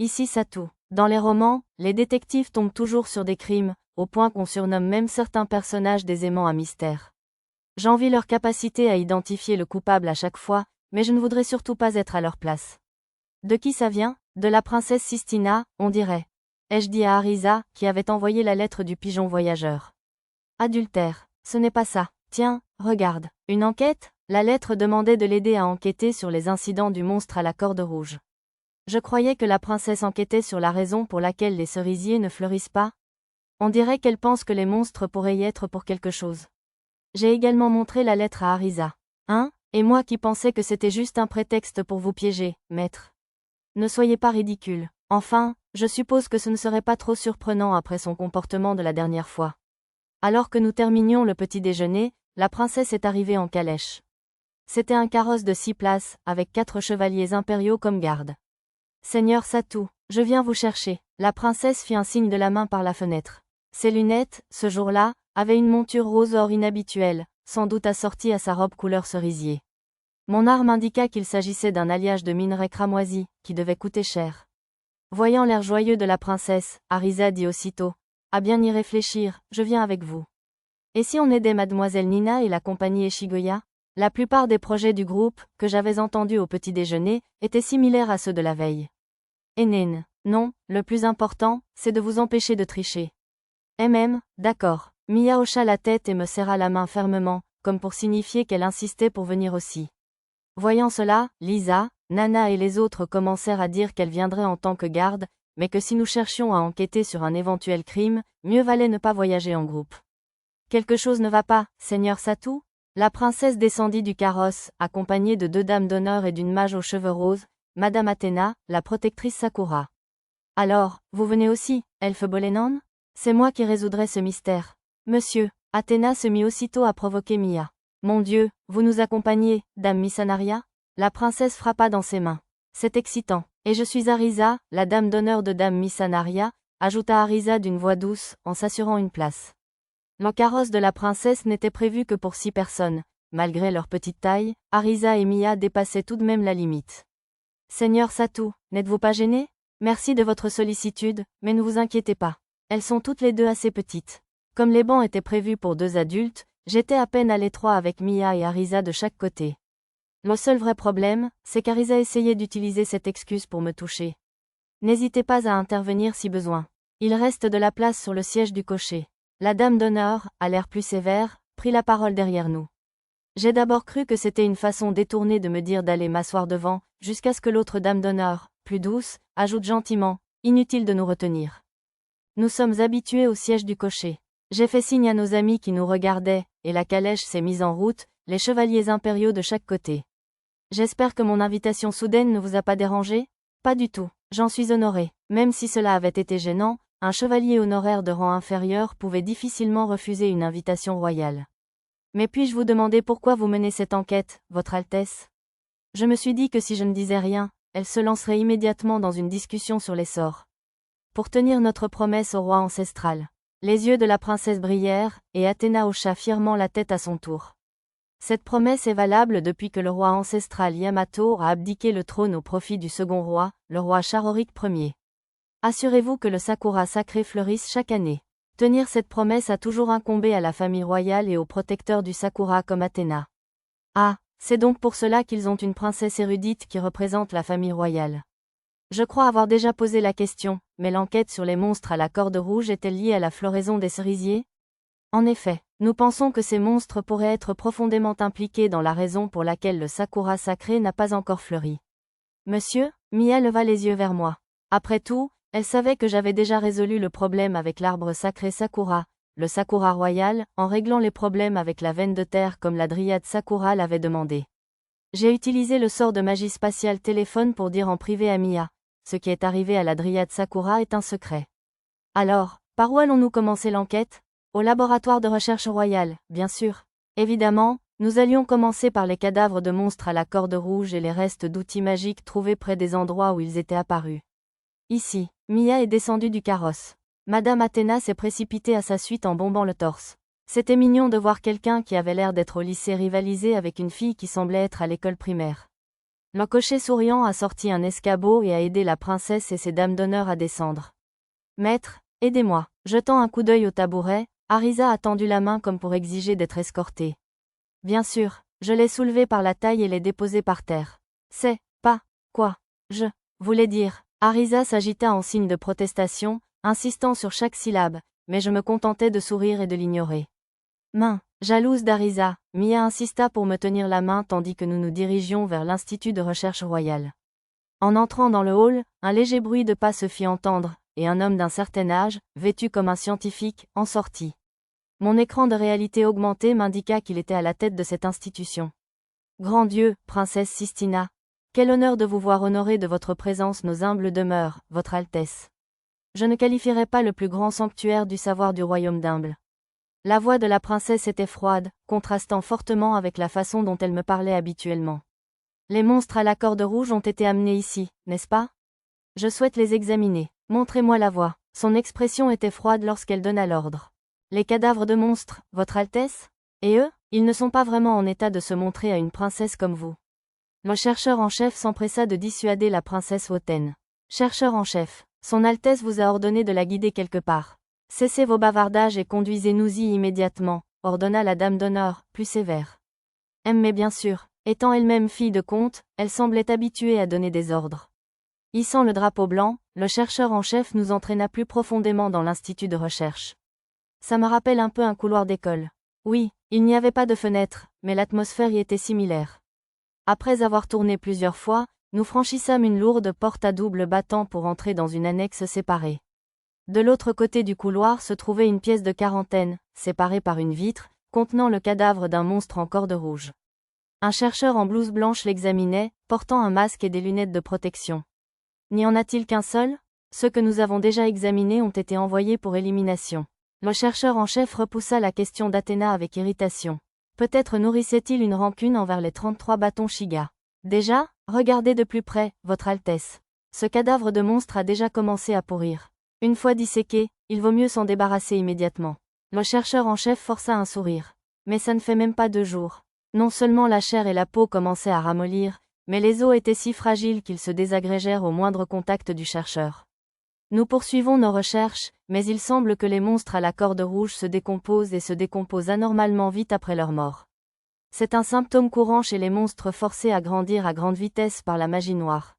Ici Satou. Dans les romans, les détectives tombent toujours sur des crimes, au point qu'on surnomme même certains personnages des aimants à mystère. J'envie leur capacité à identifier le coupable à chaque fois, mais je ne voudrais surtout pas être à leur place. De qui ça vient? De la princesse Sistina, on dirait. Ai-je dit à Arisa, qui avait envoyé la lettre du pigeon voyageur. Adultère. Ce n'est pas ça. Tiens, regarde. Une enquête? La lettre demandait de l'aider à enquêter sur les incidents du monstre à la corde rouge. Je croyais que la princesse enquêtait sur la raison pour laquelle les cerisiers ne fleurissent pas. On dirait qu'elle pense que les monstres pourraient y être pour quelque chose. J'ai également montré la lettre à Arisa. Hein? Et moi qui pensais que c'était juste un prétexte pour vous piéger, maître. Ne soyez pas ridicule. Enfin, je suppose que ce ne serait pas trop surprenant après son comportement de la dernière fois. Alors que nous terminions le petit déjeuner, la princesse est arrivée en calèche. C'était un carrosse de 6 places, avec 4 chevaliers impériaux comme garde. Seigneur Satou, je viens vous chercher. La princesse fit un signe de la main par la fenêtre. Ses lunettes, ce jour-là, avaient une monture rose or inhabituelle, sans doute assortie à sa robe couleur cerisier. Mon arme indiqua qu'il s'agissait d'un alliage de minerai cramoisi, qui devait coûter cher. Voyant l'air joyeux de la princesse, Arisa dit aussitôt, « À bien y réfléchir, je viens avec vous. » Et si on aidait mademoiselle Nina et la compagnie Eshigoya? La plupart des projets du groupe, que j'avais entendus au petit déjeuner, étaient similaires à ceux de la veille. Hénène, non, le plus important, c'est de vous empêcher de tricher. D'accord. Mia hocha la tête et me serra la main fermement, comme pour signifier qu'elle insistait pour venir aussi. Voyant cela, Lisa, Nana et les autres commencèrent à dire qu'elle viendrait en tant que garde, mais que si nous cherchions à enquêter sur un éventuel crime, mieux valait ne pas voyager en groupe. Quelque chose ne va pas, Seigneur Satou? La princesse descendit du carrosse, accompagnée de 2 dames d'honneur et d'une mage aux cheveux roses, Madame Athéna, la protectrice Sakura. Alors, vous venez aussi, elfe Bolenon? C'est moi qui résoudrai ce mystère. Monsieur, Athéna se mit aussitôt à provoquer Mia. Mon Dieu, vous nous accompagnez, Dame Missanaria? La princesse frappa dans ses mains. C'est excitant. Et je suis Arisa, la dame d'honneur de Dame Missanaria, ajouta Arisa d'une voix douce, en s'assurant une place. Le carrosse de la princesse n'était prévu que pour 6 personnes. Malgré leur petite taille, Arisa et Mia dépassaient tout de même la limite. Seigneur Satou, n'êtes-vous pas gêné? Merci de votre sollicitude, mais ne vous inquiétez pas. Elles sont toutes les deux assez petites. Comme les bancs étaient prévus pour 2 adultes, j'étais à peine à l'étroit avec Mia et Arisa de chaque côté. Le seul vrai problème, c'est qu'Arisa essayait d'utiliser cette excuse pour me toucher. N'hésitez pas à intervenir si besoin. Il reste de la place sur le siège du cocher. La dame d'honneur, à l'air plus sévère, prit la parole derrière nous. J'ai d'abord cru que c'était une façon détournée de me dire d'aller m'asseoir devant, jusqu'à ce que l'autre dame d'honneur, plus douce, ajoute gentiment, inutile de nous retenir. Nous sommes habitués au siège du cocher. J'ai fait signe à nos amis qui nous regardaient, et la calèche s'est mise en route, les chevaliers impériaux de chaque côté. J'espère que mon invitation soudaine ne vous a pas dérangé? Pas du tout, j'en suis honoré. Même si cela avait été gênant, un chevalier honoraire de rang inférieur pouvait difficilement refuser une invitation royale. Mais puis-je vous demander pourquoi vous menez cette enquête, Votre Altesse? Je me suis dit que si je ne disais rien, elle se lancerait immédiatement dans une discussion sur les sorts. Pour tenir notre promesse au roi ancestral. Les yeux de la princesse brillèrent, et Athéna hocha fièrement la tête à son tour. Cette promesse est valable depuis que le roi ancestral Yamato a abdiqué le trône au profit du second roi, le roi Charoric Ier. Assurez-vous que le sakura sacré fleurisse chaque année. Tenir cette promesse a toujours incombé à la famille royale et aux protecteurs du sakura comme Athéna. Ah, c'est donc pour cela qu'ils ont une princesse érudite qui représente la famille royale. Je crois avoir déjà posé la question, mais l'enquête sur les monstres à la corde rouge est-elle liée à la floraison des cerisiers? En effet, nous pensons que ces monstres pourraient être profondément impliqués dans la raison pour laquelle le sakura sacré n'a pas encore fleuri. Monsieur, Mia leva les yeux vers moi. Après tout, elle savait que j'avais déjà résolu le problème avec l'arbre sacré Sakura, le Sakura royal, en réglant les problèmes avec la veine de terre comme la dryade Sakura l'avait demandé. J'ai utilisé le sort de magie spatiale téléphone pour dire en privé à Mia, ce qui est arrivé à la dryade Sakura est un secret. Alors, par où allons-nous commencer l'enquête? Au laboratoire de recherche royal, bien sûr. Évidemment, nous allions commencer par les cadavres de monstres à la corde rouge et les restes d'outils magiques trouvés près des endroits où ils étaient apparus. Ici, Mia est descendue du carrosse. Madame Athéna s'est précipitée à sa suite en bombant le torse. C'était mignon de voir quelqu'un qui avait l'air d'être au lycée rivaliser avec une fille qui semblait être à l'école primaire. Le cocher souriant a sorti un escabeau et a aidé la princesse et ses dames d'honneur à descendre. Maître, aidez-moi. Jetant un coup d'œil au tabouret, Arisa a tendu la main comme pour exiger d'être escortée. Bien sûr, je l'ai soulevée par la taille et l'ai déposée par terre. C'est, pas, quoi, je, voulais dire. Arisa s'agita en signe de protestation, insistant sur chaque syllabe, mais je me contentais de sourire et de l'ignorer. Main, jalouse d'Arisa, Mia insista pour me tenir la main tandis que nous nous dirigions vers l'Institut de recherche royale. En entrant dans le hall, un léger bruit de pas se fit entendre, et un homme d'un certain âge, vêtu comme un scientifique, en sortit. Mon écran de réalité augmentée m'indiqua qu'il était à la tête de cette institution. Grand Dieu, princesse Sistina, quel honneur de vous voir honorer de votre présence nos humbles demeures, votre Altesse. Je ne qualifierais pas le plus grand sanctuaire du savoir du royaume d'Humble. La voix de la princesse était froide, contrastant fortement avec la façon dont elle me parlait habituellement. Les monstres à la corde rouge ont été amenés ici, n'est-ce pas? Je souhaite les examiner. Montrez-moi la voix. Son expression était froide lorsqu'elle donna l'ordre. Les cadavres de monstres, votre Altesse? Et eux, ils ne sont pas vraiment en état de se montrer à une princesse comme vous. Le chercheur en chef s'empressa de dissuader la princesse hautaine. Chercheur en chef, son Altesse vous a ordonné de la guider quelque part. Cessez vos bavardages et conduisez-nous-y immédiatement, ordonna la dame d'honneur, plus sévère. Mais bien sûr, étant elle-même fille de comte, elle semblait habituée à donner des ordres. Hissant le drapeau blanc, le chercheur en chef nous entraîna plus profondément dans l'institut de recherche. Ça me rappelle un peu un couloir d'école. Oui, il n'y avait pas de fenêtre, mais l'atmosphère y était similaire. Après avoir tourné plusieurs fois, nous franchissâmes une lourde porte à double battant pour entrer dans une annexe séparée. De l'autre côté du couloir se trouvait une pièce de quarantaine, séparée par une vitre, contenant le cadavre d'un monstre en corde rouge. Un chercheur en blouse blanche l'examinait, portant un masque et des lunettes de protection. N'y en a-t-il qu'un seul? Ceux que nous avons déjà examinés ont été envoyés pour élimination. Le chercheur en chef repoussa la question d'Athéna avec irritation. Peut-être nourrissait-il une rancune envers les 33 bâtons Shiga. Déjà, regardez de plus près, votre Altesse. Ce cadavre de monstre a déjà commencé à pourrir. Une fois disséqué, il vaut mieux s'en débarrasser immédiatement. Le chercheur en chef força un sourire. Mais ça ne fait même pas 2 jours. Non seulement la chair et la peau commençaient à ramollir, mais les os étaient si fragiles qu'ils se désagrégèrent au moindre contact du chercheur. Nous poursuivons nos recherches, mais il semble que les monstres à la corde rouge se décomposent et se décomposent anormalement vite après leur mort. C'est un symptôme courant chez les monstres forcés à grandir à grande vitesse par la magie noire.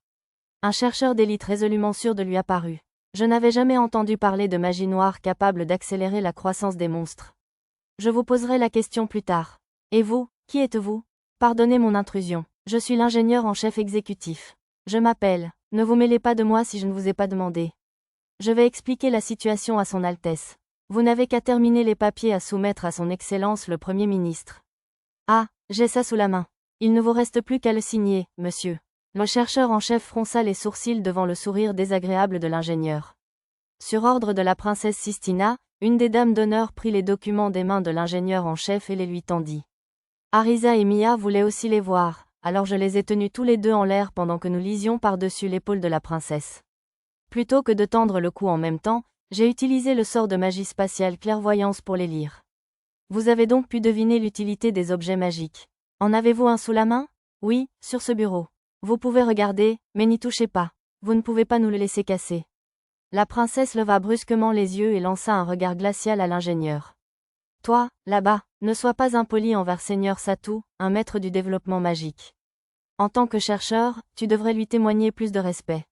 Un chercheur d'élite résolument sûr de lui apparut. Je n'avais jamais entendu parler de magie noire capable d'accélérer la croissance des monstres. Je vous poserai la question plus tard. Et vous, qui êtes-vous? Pardonnez mon intrusion. Je suis l'ingénieur en chef exécutif. Je m'appelle. Ne vous mêlez pas de moi si je ne vous ai pas demandé. Je vais expliquer la situation à son Altesse. Vous n'avez qu'à terminer les papiers à soumettre à son Excellence le Premier ministre. Ah, j'ai ça sous la main. Il ne vous reste plus qu'à le signer, monsieur. Le chercheur en chef fronça les sourcils devant le sourire désagréable de l'ingénieur. Sur ordre de la princesse Sistina, une des dames d'honneur prit les documents des mains de l'ingénieur en chef et les lui tendit. Arisa et Mia voulaient aussi les voir, alors je les ai tenus tous les deux en l'air pendant que nous lisions par-dessus l'épaule de la princesse. Plutôt que de tendre le cou en même temps, j'ai utilisé le sort de magie spatiale clairvoyance pour les lire. Vous avez donc pu deviner l'utilité des objets magiques. En avez-vous un sous la main? Oui, sur ce bureau. Vous pouvez regarder, mais n'y touchez pas. Vous ne pouvez pas nous le laisser casser. La princesse leva brusquement les yeux et lança un regard glacial à l'ingénieur. Toi, là-bas, ne sois pas impoli envers Seigneur Satou, un maître du développement magique. En tant que chercheur, tu devrais lui témoigner plus de respect.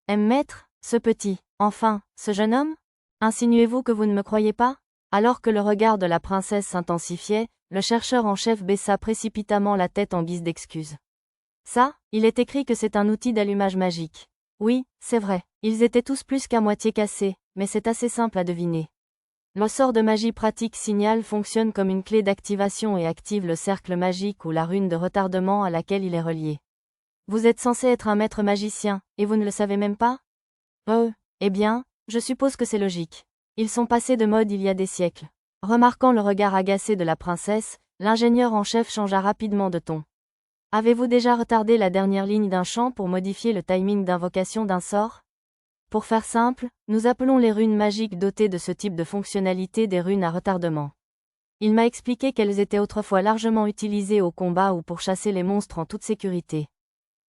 Maître, ce petit, enfin, ce jeune homme? Insinuez-vous que vous ne me croyez pas? Alors que le regard de la princesse s'intensifiait, le chercheur en chef baissa précipitamment la tête en guise d'excuse. Ça, il est écrit que c'est un outil d'allumage magique. Oui, c'est vrai, ils étaient tous plus qu'à moitié cassés, mais c'est assez simple à deviner. Le sort de magie pratique signal fonctionne comme une clé d'activation et active le cercle magique ou la rune de retardement à laquelle il est relié. Vous êtes censé être un maître magicien, et vous ne le savez même pas? Eh bien, je suppose que c'est logique. Ils sont passés de mode il y a des siècles. Remarquant le regard agacé de la princesse, l'ingénieur en chef changea rapidement de ton. Avez-vous déjà retardé la dernière ligne d'un chant pour modifier le timing d'invocation d'un sort? Pour faire simple, nous appelons les runes magiques dotées de ce type de fonctionnalité des runes à retardement. Il m'a expliqué qu'elles étaient autrefois largement utilisées au combat ou pour chasser les monstres en toute sécurité.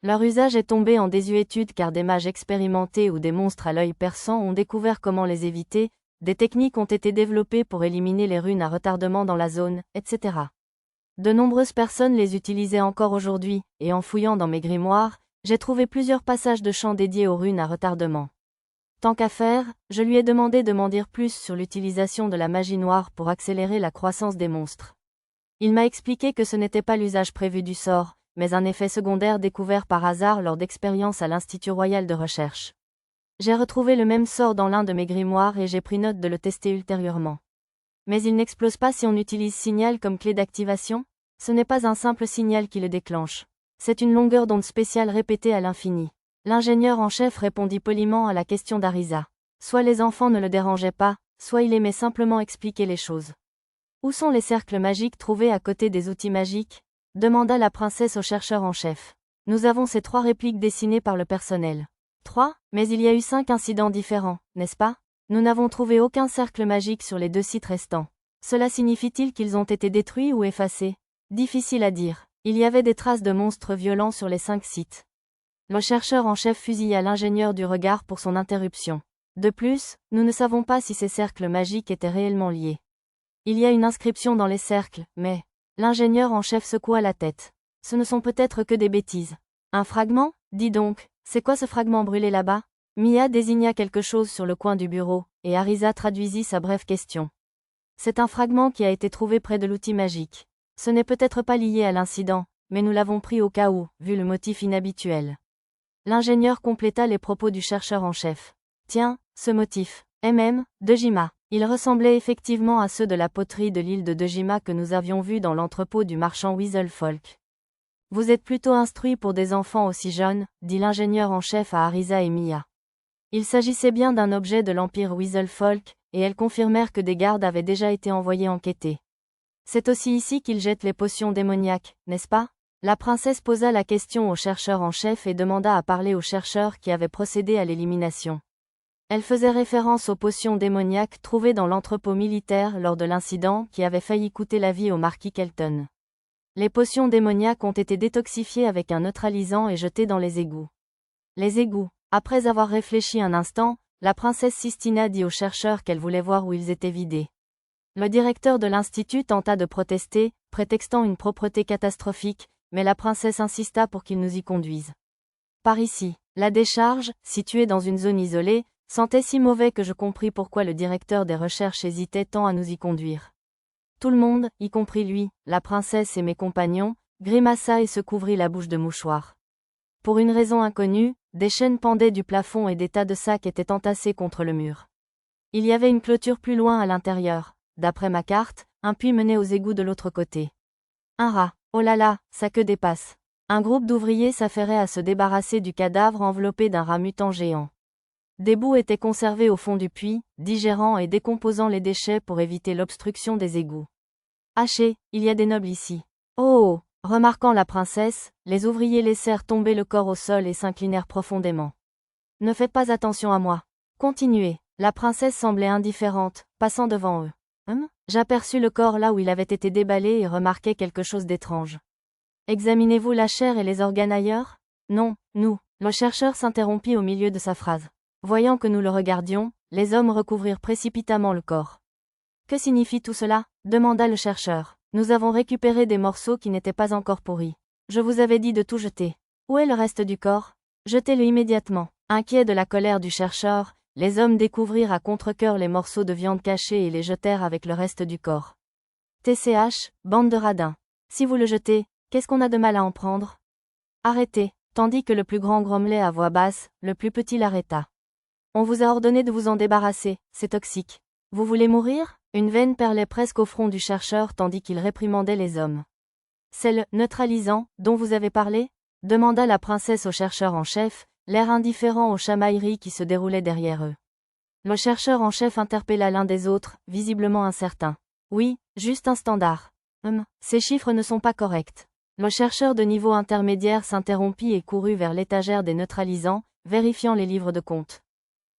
Leur usage est tombé en désuétude car des mages expérimentés ou des monstres à l'œil perçant ont découvert comment les éviter, des techniques ont été développées pour éliminer les runes à retardement dans la zone, etc. De nombreuses personnes les utilisaient encore aujourd'hui, et en fouillant dans mes grimoires, j'ai trouvé plusieurs passages de chants dédiés aux runes à retardement. Tant qu'à faire, je lui ai demandé de m'en dire plus sur l'utilisation de la magie noire pour accélérer la croissance des monstres. Il m'a expliqué que ce n'était pas l'usage prévu du sort, mais un effet secondaire découvert par hasard lors d'expériences à l'Institut Royal de Recherche. J'ai retrouvé le même sort dans l'un de mes grimoires et j'ai pris note de le tester ultérieurement. Mais il n'explose pas si on utilise signal comme clé d'activation? Ce n'est pas un simple signal qui le déclenche. C'est une longueur d'onde spéciale répétée à l'infini. L'ingénieur en chef répondit poliment à la question d'Arisa. Soit les enfants ne le dérangeaient pas, soit il aimait simplement expliquer les choses. Où sont les cercles magiques trouvés à côté des outils magiques? Demanda la princesse au chercheur en chef. Nous avons ces 3 répliques dessinées par le personnel. 3, mais il y a eu 5 incidents différents, n'est-ce pas? Nous n'avons trouvé aucun cercle magique sur les 2 sites restants. Cela signifie-t-il qu'ils ont été détruits ou effacés? Difficile à dire. Il y avait des traces de monstres violents sur les 5 sites. Le chercheur en chef fusilla l'ingénieur du regard pour son interruption. De plus, nous ne savons pas si ces cercles magiques étaient réellement liés. Il y a une inscription dans les cercles, mais... L'ingénieur en chef secoua la tête. Ce ne sont peut-être que des bêtises. Un fragment? Dis donc, c'est quoi ce fragment brûlé là-bas? Mia désigna quelque chose sur le coin du bureau, et Arisa traduisit sa brève question. C'est un fragment qui a été trouvé près de l'outil magique. Ce n'est peut-être pas lié à l'incident, mais nous l'avons pris au cas où, vu le motif inhabituel. L'ingénieur compléta les propos du chercheur en chef. Tiens, ce motif. Dejima. Il ressemblait effectivement à ceux de la poterie de l'île de Dejima que nous avions vus dans l'entrepôt du marchand Weaselfolk. Vous êtes plutôt instruits pour des enfants aussi jeunes, dit l'ingénieur en chef à Arisa et Mia. Il s'agissait bien d'un objet de l'empire Weaselfolk, et elles confirmèrent que des gardes avaient déjà été envoyés enquêter. C'est aussi ici qu'ils jettent les potions démoniaques, n'est-ce pas? La princesse posa la question au chercheur en chef et demanda à parler au chercheur qui avait procédé à l'élimination. Elle faisait référence aux potions démoniaques trouvées dans l'entrepôt militaire lors de l'incident qui avait failli coûter la vie au marquis Kelton. Les potions démoniaques ont été détoxifiées avec un neutralisant et jetées dans les égouts. Les égouts. Après avoir réfléchi un instant, la princesse Sistina dit au chercheur qu'elle voulait voir où ils étaient vidés. Le directeur de l'institut tenta de protester, prétextant une propreté catastrophique, mais la princesse insista pour qu'il nous y conduise. Par ici, la décharge, située dans une zone isolée, sentait si mauvais que je compris pourquoi le directeur des recherches hésitait tant à nous y conduire. Tout le monde, y compris lui, la princesse et mes compagnons, grimaça et se couvrit la bouche de mouchoirs. Pour une raison inconnue, des chaînes pendaient du plafond et des tas de sacs étaient entassés contre le mur. Il y avait une clôture plus loin à l'intérieur. D'après ma carte, un puits menait aux égouts de l'autre côté. Un rat. Oh là là, sa queue dépasse. Un groupe d'ouvriers s'affairait à se débarrasser du cadavre enveloppé d'un rat mutant géant. Des bouts étaient conservés au fond du puits, digérant et décomposant les déchets pour éviter l'obstruction des égouts. Hachez, il y a des nobles ici. Oh! Remarquant la princesse, les ouvriers laissèrent tomber le corps au sol et s'inclinèrent profondément. Ne faites pas attention à moi. Continuez. La princesse semblait indifférente, passant devant eux. J'aperçus le corps là où il avait été déballé et remarquai quelque chose d'étrange. Examinez-vous la chair et les organes ailleurs? Non, nous. Le chercheur s'interrompit au milieu de sa phrase. Voyant que nous le regardions, les hommes recouvrirent précipitamment le corps. Que signifie tout cela? Demanda le chercheur. Nous avons récupéré des morceaux qui n'étaient pas encore pourris. Je vous avais dit de tout jeter. Où est le reste du corps? Jetez-le immédiatement. Inquiets de la colère du chercheur, les hommes découvrirent à contre-cœur les morceaux de viande cachés et les jetèrent avec le reste du corps. TCH, bande de radins. Si vous le jetez, qu'est-ce qu'on a de mal à en prendre? Arrêtez, tandis que le plus grand grommelait à voix basse, le plus petit l'arrêta. On vous a ordonné de vous en débarrasser, c'est toxique. Vous voulez mourir? Une veine perlait presque au front du chercheur tandis qu'il réprimandait les hommes. C'est le neutralisant dont vous avez parlé? Demanda la princesse au chercheur en chef, l'air indifférent aux chamailleries qui se déroulaient derrière eux. Le chercheur en chef interpella l'un des autres, visiblement incertain. Oui, juste un standard. Ces chiffres ne sont pas corrects. Le chercheur de niveau intermédiaire s'interrompit et courut vers l'étagère des neutralisants, vérifiant les livres de compte.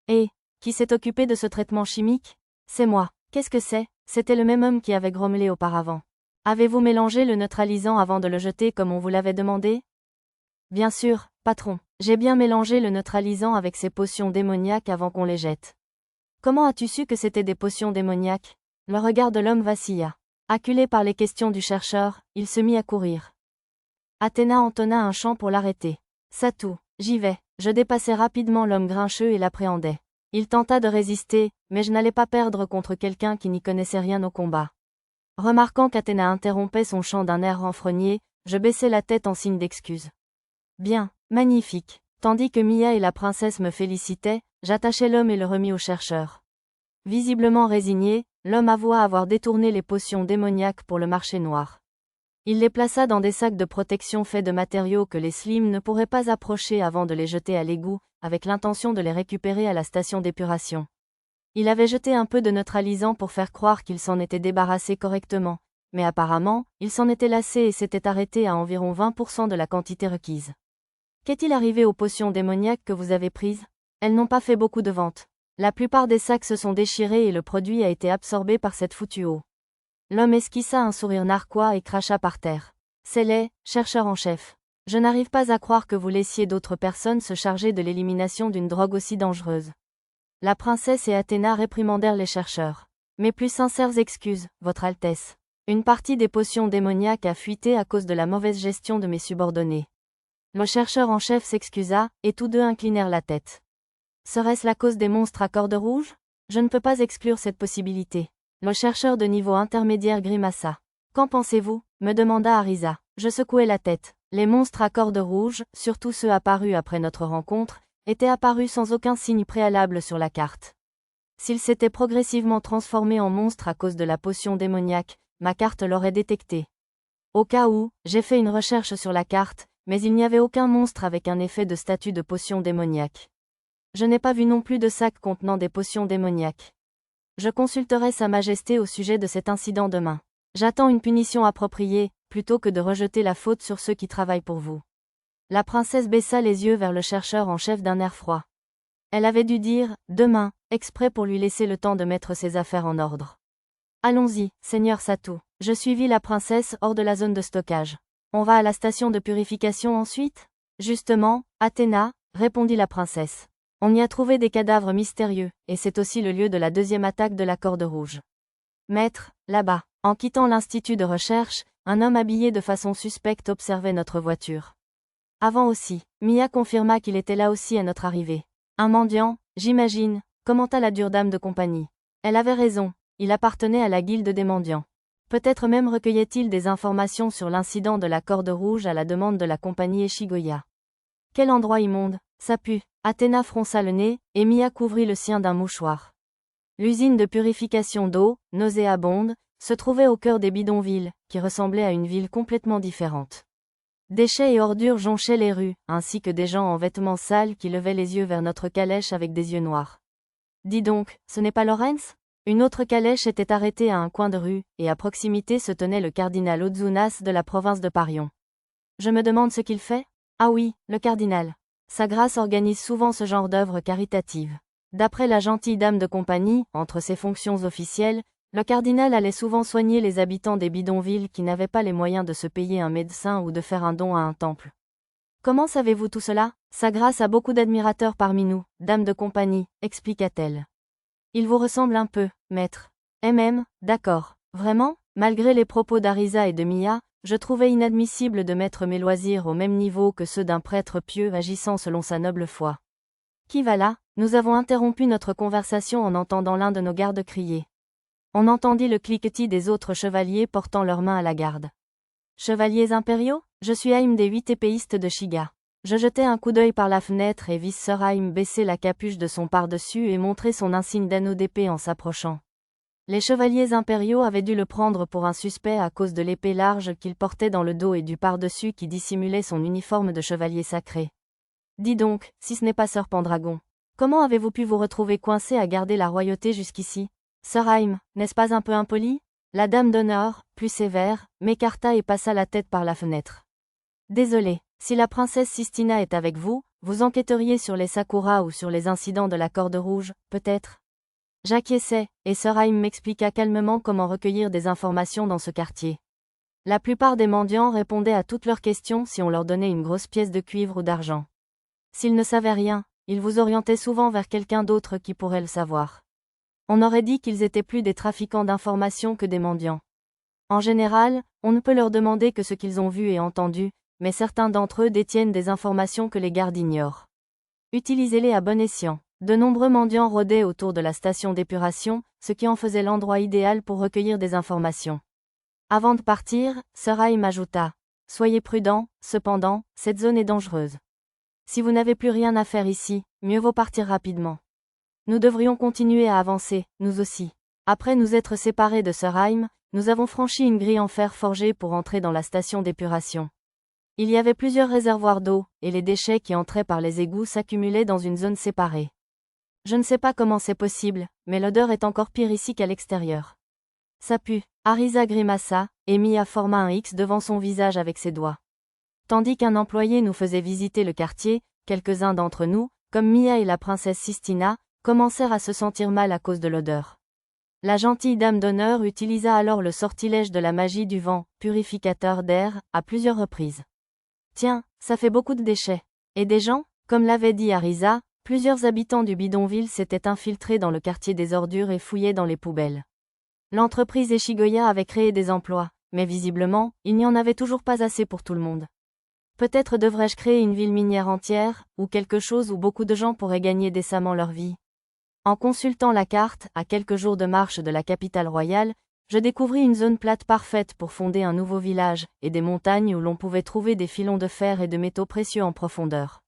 Et, qui s'est occupé de ce traitement chimique? C'est moi. Qu'est-ce que c'est? C'était le même homme qui avait grommelé auparavant. Avez-vous mélangé le neutralisant avant de le jeter comme on vous l'avait demandé? Bien sûr, patron. J'ai bien mélangé le neutralisant avec ces potions démoniaques avant qu'on les jette. Comment as-tu su que c'était des potions démoniaques? Le regard de l'homme vacilla. Acculé par les questions du chercheur, il se mit à courir. Athéna entonna un chant pour l'arrêter. Satou, j'y vais. Je dépassai rapidement l'homme grincheux et l'appréhendais. Il tenta de résister, mais je n'allais pas perdre contre quelqu'un qui n'y connaissait rien au combat. Remarquant qu'Athéna interrompait son chant d'un air renfrogné, je baissai la tête en signe d'excuse. Bien, magnifique. Tandis que Mia et la princesse me félicitaient, j'attachai l'homme et le remis au chercheur. Visiblement résigné, l'homme avoua avoir détourné les potions démoniaques pour le marché noir. Il les plaça dans des sacs de protection faits de matériaux que les Slims ne pourraient pas approcher avant de les jeter à l'égout, avec l'intention de les récupérer à la station d'épuration. Il avait jeté un peu de neutralisant pour faire croire qu'il s'en était débarrassé correctement, mais apparemment, il s'en était lassé et s'était arrêté à environ 20% de la quantité requise. Qu'est-il arrivé aux potions démoniaques que vous avez prises? Elles n'ont pas fait beaucoup de ventes. La plupart des sacs se sont déchirés et le produit a été absorbé par cette foutue eau. L'homme esquissa un sourire narquois et cracha par terre. C'est laid, chercheur en chef. Je n'arrive pas à croire que vous laissiez d'autres personnes se charger de l'élimination d'une drogue aussi dangereuse. La princesse et Athéna réprimandèrent les chercheurs. Mes plus sincères excuses, Votre Altesse. Une partie des potions démoniaques a fuité à cause de la mauvaise gestion de mes subordonnés. Le chercheur en chef s'excusa, et tous deux inclinèrent la tête. Serait-ce la cause des monstres à cordes rouges? Je ne peux pas exclure cette possibilité. Le chercheur de niveau intermédiaire grimaça. Qu'en pensez-vous? Me demanda Arisa. Je secouai la tête. Les monstres à cordes rouges, surtout ceux apparus après notre rencontre, étaient apparus sans aucun signe préalable sur la carte. S'ils s'étaient progressivement transformés en monstres à cause de la potion démoniaque, ma carte l'aurait détecté. Au cas où, j'ai fait une recherche sur la carte, mais il n'y avait aucun monstre avec un effet de statut de potion démoniaque. Je n'ai pas vu non plus de sac contenant des potions démoniaques. Je consulterai Sa Majesté au sujet de cet incident demain. J'attends une punition appropriée, plutôt que de rejeter la faute sur ceux qui travaillent pour vous. La princesse baissa les yeux vers le chercheur en chef d'un air froid. Elle avait dû dire « demain », exprès pour lui laisser le temps de mettre ses affaires en ordre. Allons-y, Seigneur Satou. Je suivis la princesse hors de la zone de stockage. On va à la station de purification ensuite? Justement, Athéna, répondit la princesse. On y a trouvé des cadavres mystérieux, et c'est aussi le lieu de la deuxième attaque de la Corde Rouge. Maître, là-bas. En quittant l'institut de recherche, un homme habillé de façon suspecte observait notre voiture. Avant aussi, Mia confirma qu'il était là aussi à notre arrivée. Un mendiant, j'imagine, commenta la dure dame de compagnie. Elle avait raison, il appartenait à la guilde des mendiants. Peut-être même recueillait-il des informations sur l'incident de la Corde Rouge à la demande de la compagnie Eshigoya. Quel endroit immonde, ça pue. Athéna fronça le nez, et Mia couvrit le sien d'un mouchoir. L'usine de purification d'eau, nauséabonde, se trouvait au cœur des bidonvilles, qui ressemblaient à une ville complètement différente. Déchets et ordures jonchaient les rues, ainsi que des gens en vêtements sales qui levaient les yeux vers notre calèche avec des yeux noirs. Dis donc, ce n'est pas Lorenz? Une autre calèche était arrêtée à un coin de rue, et à proximité se tenait le cardinal Ozunas de la province de Parion. Je me demande ce qu'il fait? Ah oui, le cardinal. Sa grâce organise souvent ce genre d'œuvres caritatives. D'après la gentille dame de compagnie, entre ses fonctions officielles, le cardinal allait souvent soigner les habitants des bidonvilles qui n'avaient pas les moyens de se payer un médecin ou de faire un don à un temple. Comment savez-vous tout cela? Sa grâce a beaucoup d'admirateurs parmi nous, dame de compagnie, expliqua-t-elle. Il vous ressemble un peu, maître. D'accord. Vraiment? Malgré les propos d'Arisa et de Mia, je trouvais inadmissible de mettre mes loisirs au même niveau que ceux d'un prêtre pieux agissant selon sa noble foi. Qui va là? Nous avons interrompu notre conversation en entendant l'un de nos gardes crier. On entendit le cliquetis des autres chevaliers portant leurs mains à la garde. Chevaliers impériaux? Je suis Haïm des 8 épéistes de Shiga. Je jetai un coup d'œil par la fenêtre et vis Sir Haïm baisser la capuche de son par-dessus et montrer son insigne d'anneau d'épée en s'approchant. Les chevaliers impériaux avaient dû le prendre pour un suspect à cause de l'épée large qu'il portait dans le dos et du par-dessus qui dissimulait son uniforme de chevalier sacré. Dis donc, si ce n'est pas Sir Pendragon. Comment avez-vous pu vous retrouver coincé à garder la royauté jusqu'ici? Sir Haïm, n'est-ce pas un peu impoli? La dame d'honneur, plus sévère, m'écarta et passa la tête par la fenêtre. Désolé, si la princesse Sistina est avec vous, vous enquêteriez sur les Sakura ou sur les incidents de la Corde Rouge, peut-être? J'acquiesçai, et Sir Haïm m'expliqua calmement comment recueillir des informations dans ce quartier. La plupart des mendiants répondaient à toutes leurs questions si on leur donnait une grosse pièce de cuivre ou d'argent. S'ils ne savaient rien, ils vous orientaient souvent vers quelqu'un d'autre qui pourrait le savoir. On aurait dit qu'ils étaient plus des trafiquants d'informations que des mendiants. En général, on ne peut leur demander que ce qu'ils ont vu et entendu, mais certains d'entre eux détiennent des informations que les gardes ignorent. Utilisez-les à bon escient. De nombreux mendiants rôdaient autour de la station d'épuration, ce qui en faisait l'endroit idéal pour recueillir des informations. Avant de partir, Sir Haim ajouta : « Soyez prudents, cependant, cette zone est dangereuse. Si vous n'avez plus rien à faire ici, mieux vaut partir rapidement. Nous devrions continuer à avancer, nous aussi. » Après nous être séparés de Sir Haim, nous avons franchi une grille en fer forgé pour entrer dans la station d'épuration. Il y avait plusieurs réservoirs d'eau, et les déchets qui entraient par les égouts s'accumulaient dans une zone séparée. Je ne sais pas comment c'est possible, mais l'odeur est encore pire ici qu'à l'extérieur. Ça pue. Arisa grimaça, et Mia forma un X devant son visage avec ses doigts. Tandis qu'un employé nous faisait visiter le quartier, quelques-uns d'entre nous, comme Mia et la princesse Sistina, commencèrent à se sentir mal à cause de l'odeur. La gentille dame d'honneur utilisa alors le sortilège de la magie du vent, purificateur d'air, à plusieurs reprises. Tiens, ça fait beaucoup de déchets. Et des gens, comme l'avait dit Arisa, plusieurs habitants du bidonville s'étaient infiltrés dans le quartier des ordures et fouillaient dans les poubelles. L'entreprise Eshigoya avait créé des emplois, mais visiblement, il n'y en avait toujours pas assez pour tout le monde. Peut-être devrais-je créer une ville minière entière, ou quelque chose où beaucoup de gens pourraient gagner décemment leur vie. En consultant la carte, à quelques jours de marche de la capitale royale, je découvris une zone plate parfaite pour fonder un nouveau village, et des montagnes où l'on pouvait trouver des filons de fer et de métaux précieux en profondeur.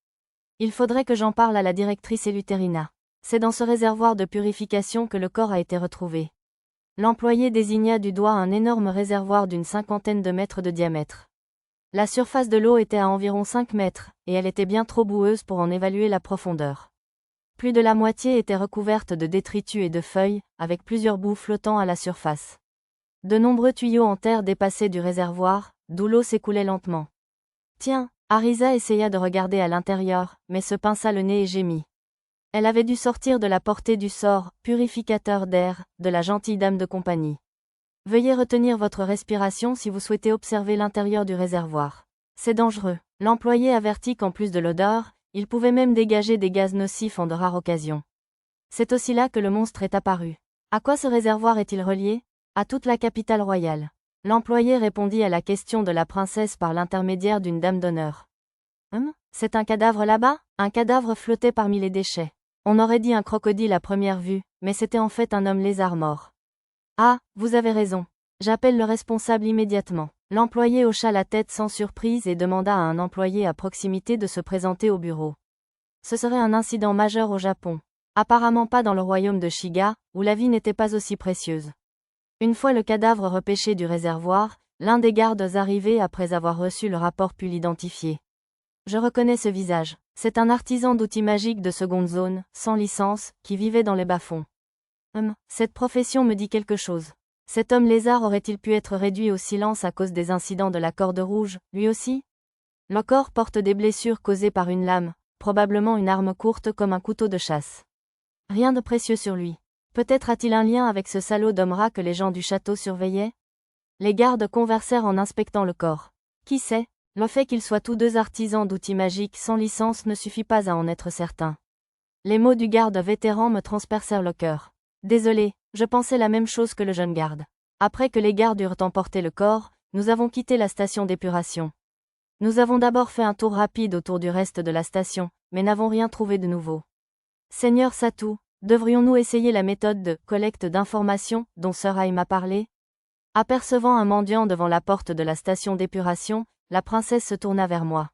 Il faudrait que j'en parle à la directrice Eleuthérina. C'est dans ce réservoir de purification que le corps a été retrouvé. L'employé désigna du doigt un énorme réservoir d'une 50aine de mètres de diamètre. La surface de l'eau était à environ 5 mètres, et elle était bien trop boueuse pour en évaluer la profondeur. Plus de la moitié était recouverte de détritus et de feuilles, avec plusieurs bouts flottant à la surface. De nombreux tuyaux en terre dépassaient du réservoir, d'où l'eau s'écoulait lentement. Tiens, Arisa essaya de regarder à l'intérieur, mais se pinça le nez et gémit. Elle avait dû sortir de la portée du sort, purificateur d'air, de la gentille dame de compagnie. Veuillez retenir votre respiration si vous souhaitez observer l'intérieur du réservoir. C'est dangereux. L'employé avertit qu'en plus de l'odeur, il pouvait même dégager des gaz nocifs en de rares occasions. C'est aussi là que le monstre est apparu. À quoi ce réservoir est-il relié ? À toute la capitale royale. L'employé répondit à la question de la princesse par l'intermédiaire d'une dame d'honneur. C'est un cadavre là-bas ? Un cadavre flottait parmi les déchets. On aurait dit un crocodile à première vue, mais c'était en fait un homme lézard mort. Ah, vous avez raison. J'appelle le responsable immédiatement. L'employé hocha la tête sans surprise et demanda à un employé à proximité de se présenter au bureau. Ce serait un incident majeur au Japon. Apparemment pas dans le royaume de Shiga, où la vie n'était pas aussi précieuse. Une fois le cadavre repêché du réservoir, l'un des gardes arrivés après avoir reçu le rapport put l'identifier. Je reconnais ce visage. C'est un artisan d'outils magiques de seconde zone, sans licence, qui vivait dans les bas-fonds. Cette profession me dit quelque chose. Cet homme lézard aurait-il pu être réduit au silence à cause des incidents de la corde rouge, lui aussi ? Le corps porte des blessures causées par une lame, probablement une arme courte comme un couteau de chasse. Rien de précieux sur lui. Peut-être a-t-il un lien avec ce salaud d'homme-rat que les gens du château surveillaient ? Les gardes conversèrent en inspectant le corps. Qui sait ? Le fait qu'ils soient tous deux artisans d'outils magiques sans licence ne suffit pas à en être certain. Les mots du garde vétéran me transpercèrent le cœur. Désolé, je pensais la même chose que le jeune garde. Après que les gardes eurent emporté le corps, nous avons quitté la station d'épuration. Nous avons d'abord fait un tour rapide autour du reste de la station, mais n'avons rien trouvé de nouveau. Seigneur Satou, devrions-nous essayer la méthode de collecte d'informations dont Sir Haim a parlé ? Apercevant un mendiant devant la porte de la station d'épuration, la princesse se tourna vers moi.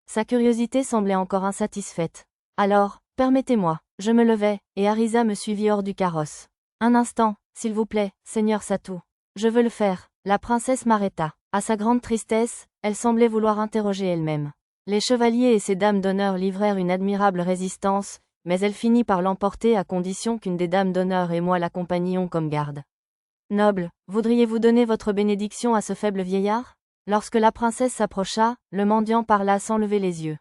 Sa curiosité semblait encore insatisfaite. Alors, permettez-moi, je me levai, et Arisa me suivit hors du carrosse. Un instant, s'il vous plaît, Seigneur Satou. Je veux le faire. La princesse m'arrêta. À sa grande tristesse, elle semblait vouloir interroger elle-même. Les chevaliers et ces dames d'honneur livrèrent une admirable résistance, mais elle finit par l'emporter à condition qu'une des dames d'honneur et moi l'accompagnions comme garde. Noble, voudriez-vous donner votre bénédiction à ce faible vieillard ? Lorsque la princesse s'approcha, le mendiant parla sans lever les yeux.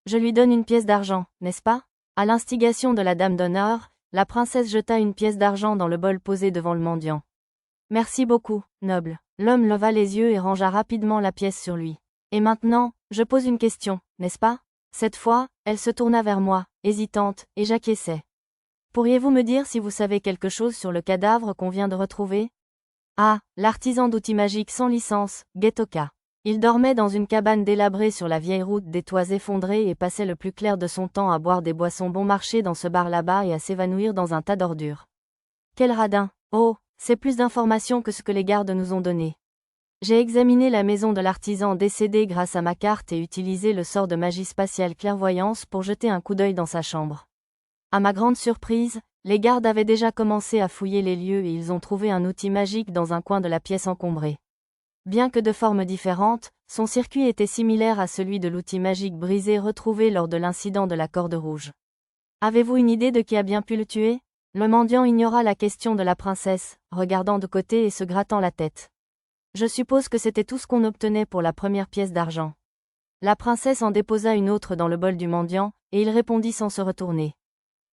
Je lui donne une pièce d'argent, n'est-ce pas ? À l'instigation de la dame d'honneur, la princesse jeta une pièce d'argent dans le bol posé devant le mendiant. Merci beaucoup, noble. L'homme leva les yeux et rangea rapidement la pièce sur lui. Et maintenant, je pose une question, n'est-ce pas? Cette fois, elle se tourna vers moi, hésitante, et j'acquiesçai. Pourriez-vous me dire si vous savez quelque chose sur le cadavre qu'on vient de retrouver? Ah, l'artisan d'outils magiques sans licence, Getoka. Il dormait dans une cabane délabrée sur la vieille route des toits effondrés et passait le plus clair de son temps à boire des boissons bon marché dans ce bar là-bas et à s'évanouir dans un tas d'ordures. Quel radin! Oh, c'est plus d'informations que ce que les gardes nous ont donné. J'ai examiné la maison de l'artisan décédé grâce à ma carte et utilisé le sort de magie spatiale clairvoyance pour jeter un coup d'œil dans sa chambre. À ma grande surprise, les gardes avaient déjà commencé à fouiller les lieux et ils ont trouvé un outil magique dans un coin de la pièce encombrée. Bien que de forme différente, son circuit était similaire à celui de l'outil magique brisé retrouvé lors de l'incident de la corde rouge. Avez-vous une idée de qui a bien pu le tuer? Le mendiant ignora la question de la princesse, regardant de côté et se grattant la tête. Je suppose que c'était tout ce qu'on obtenait pour la première pièce d'argent. La princesse en déposa une autre dans le bol du mendiant, et il répondit sans se retourner.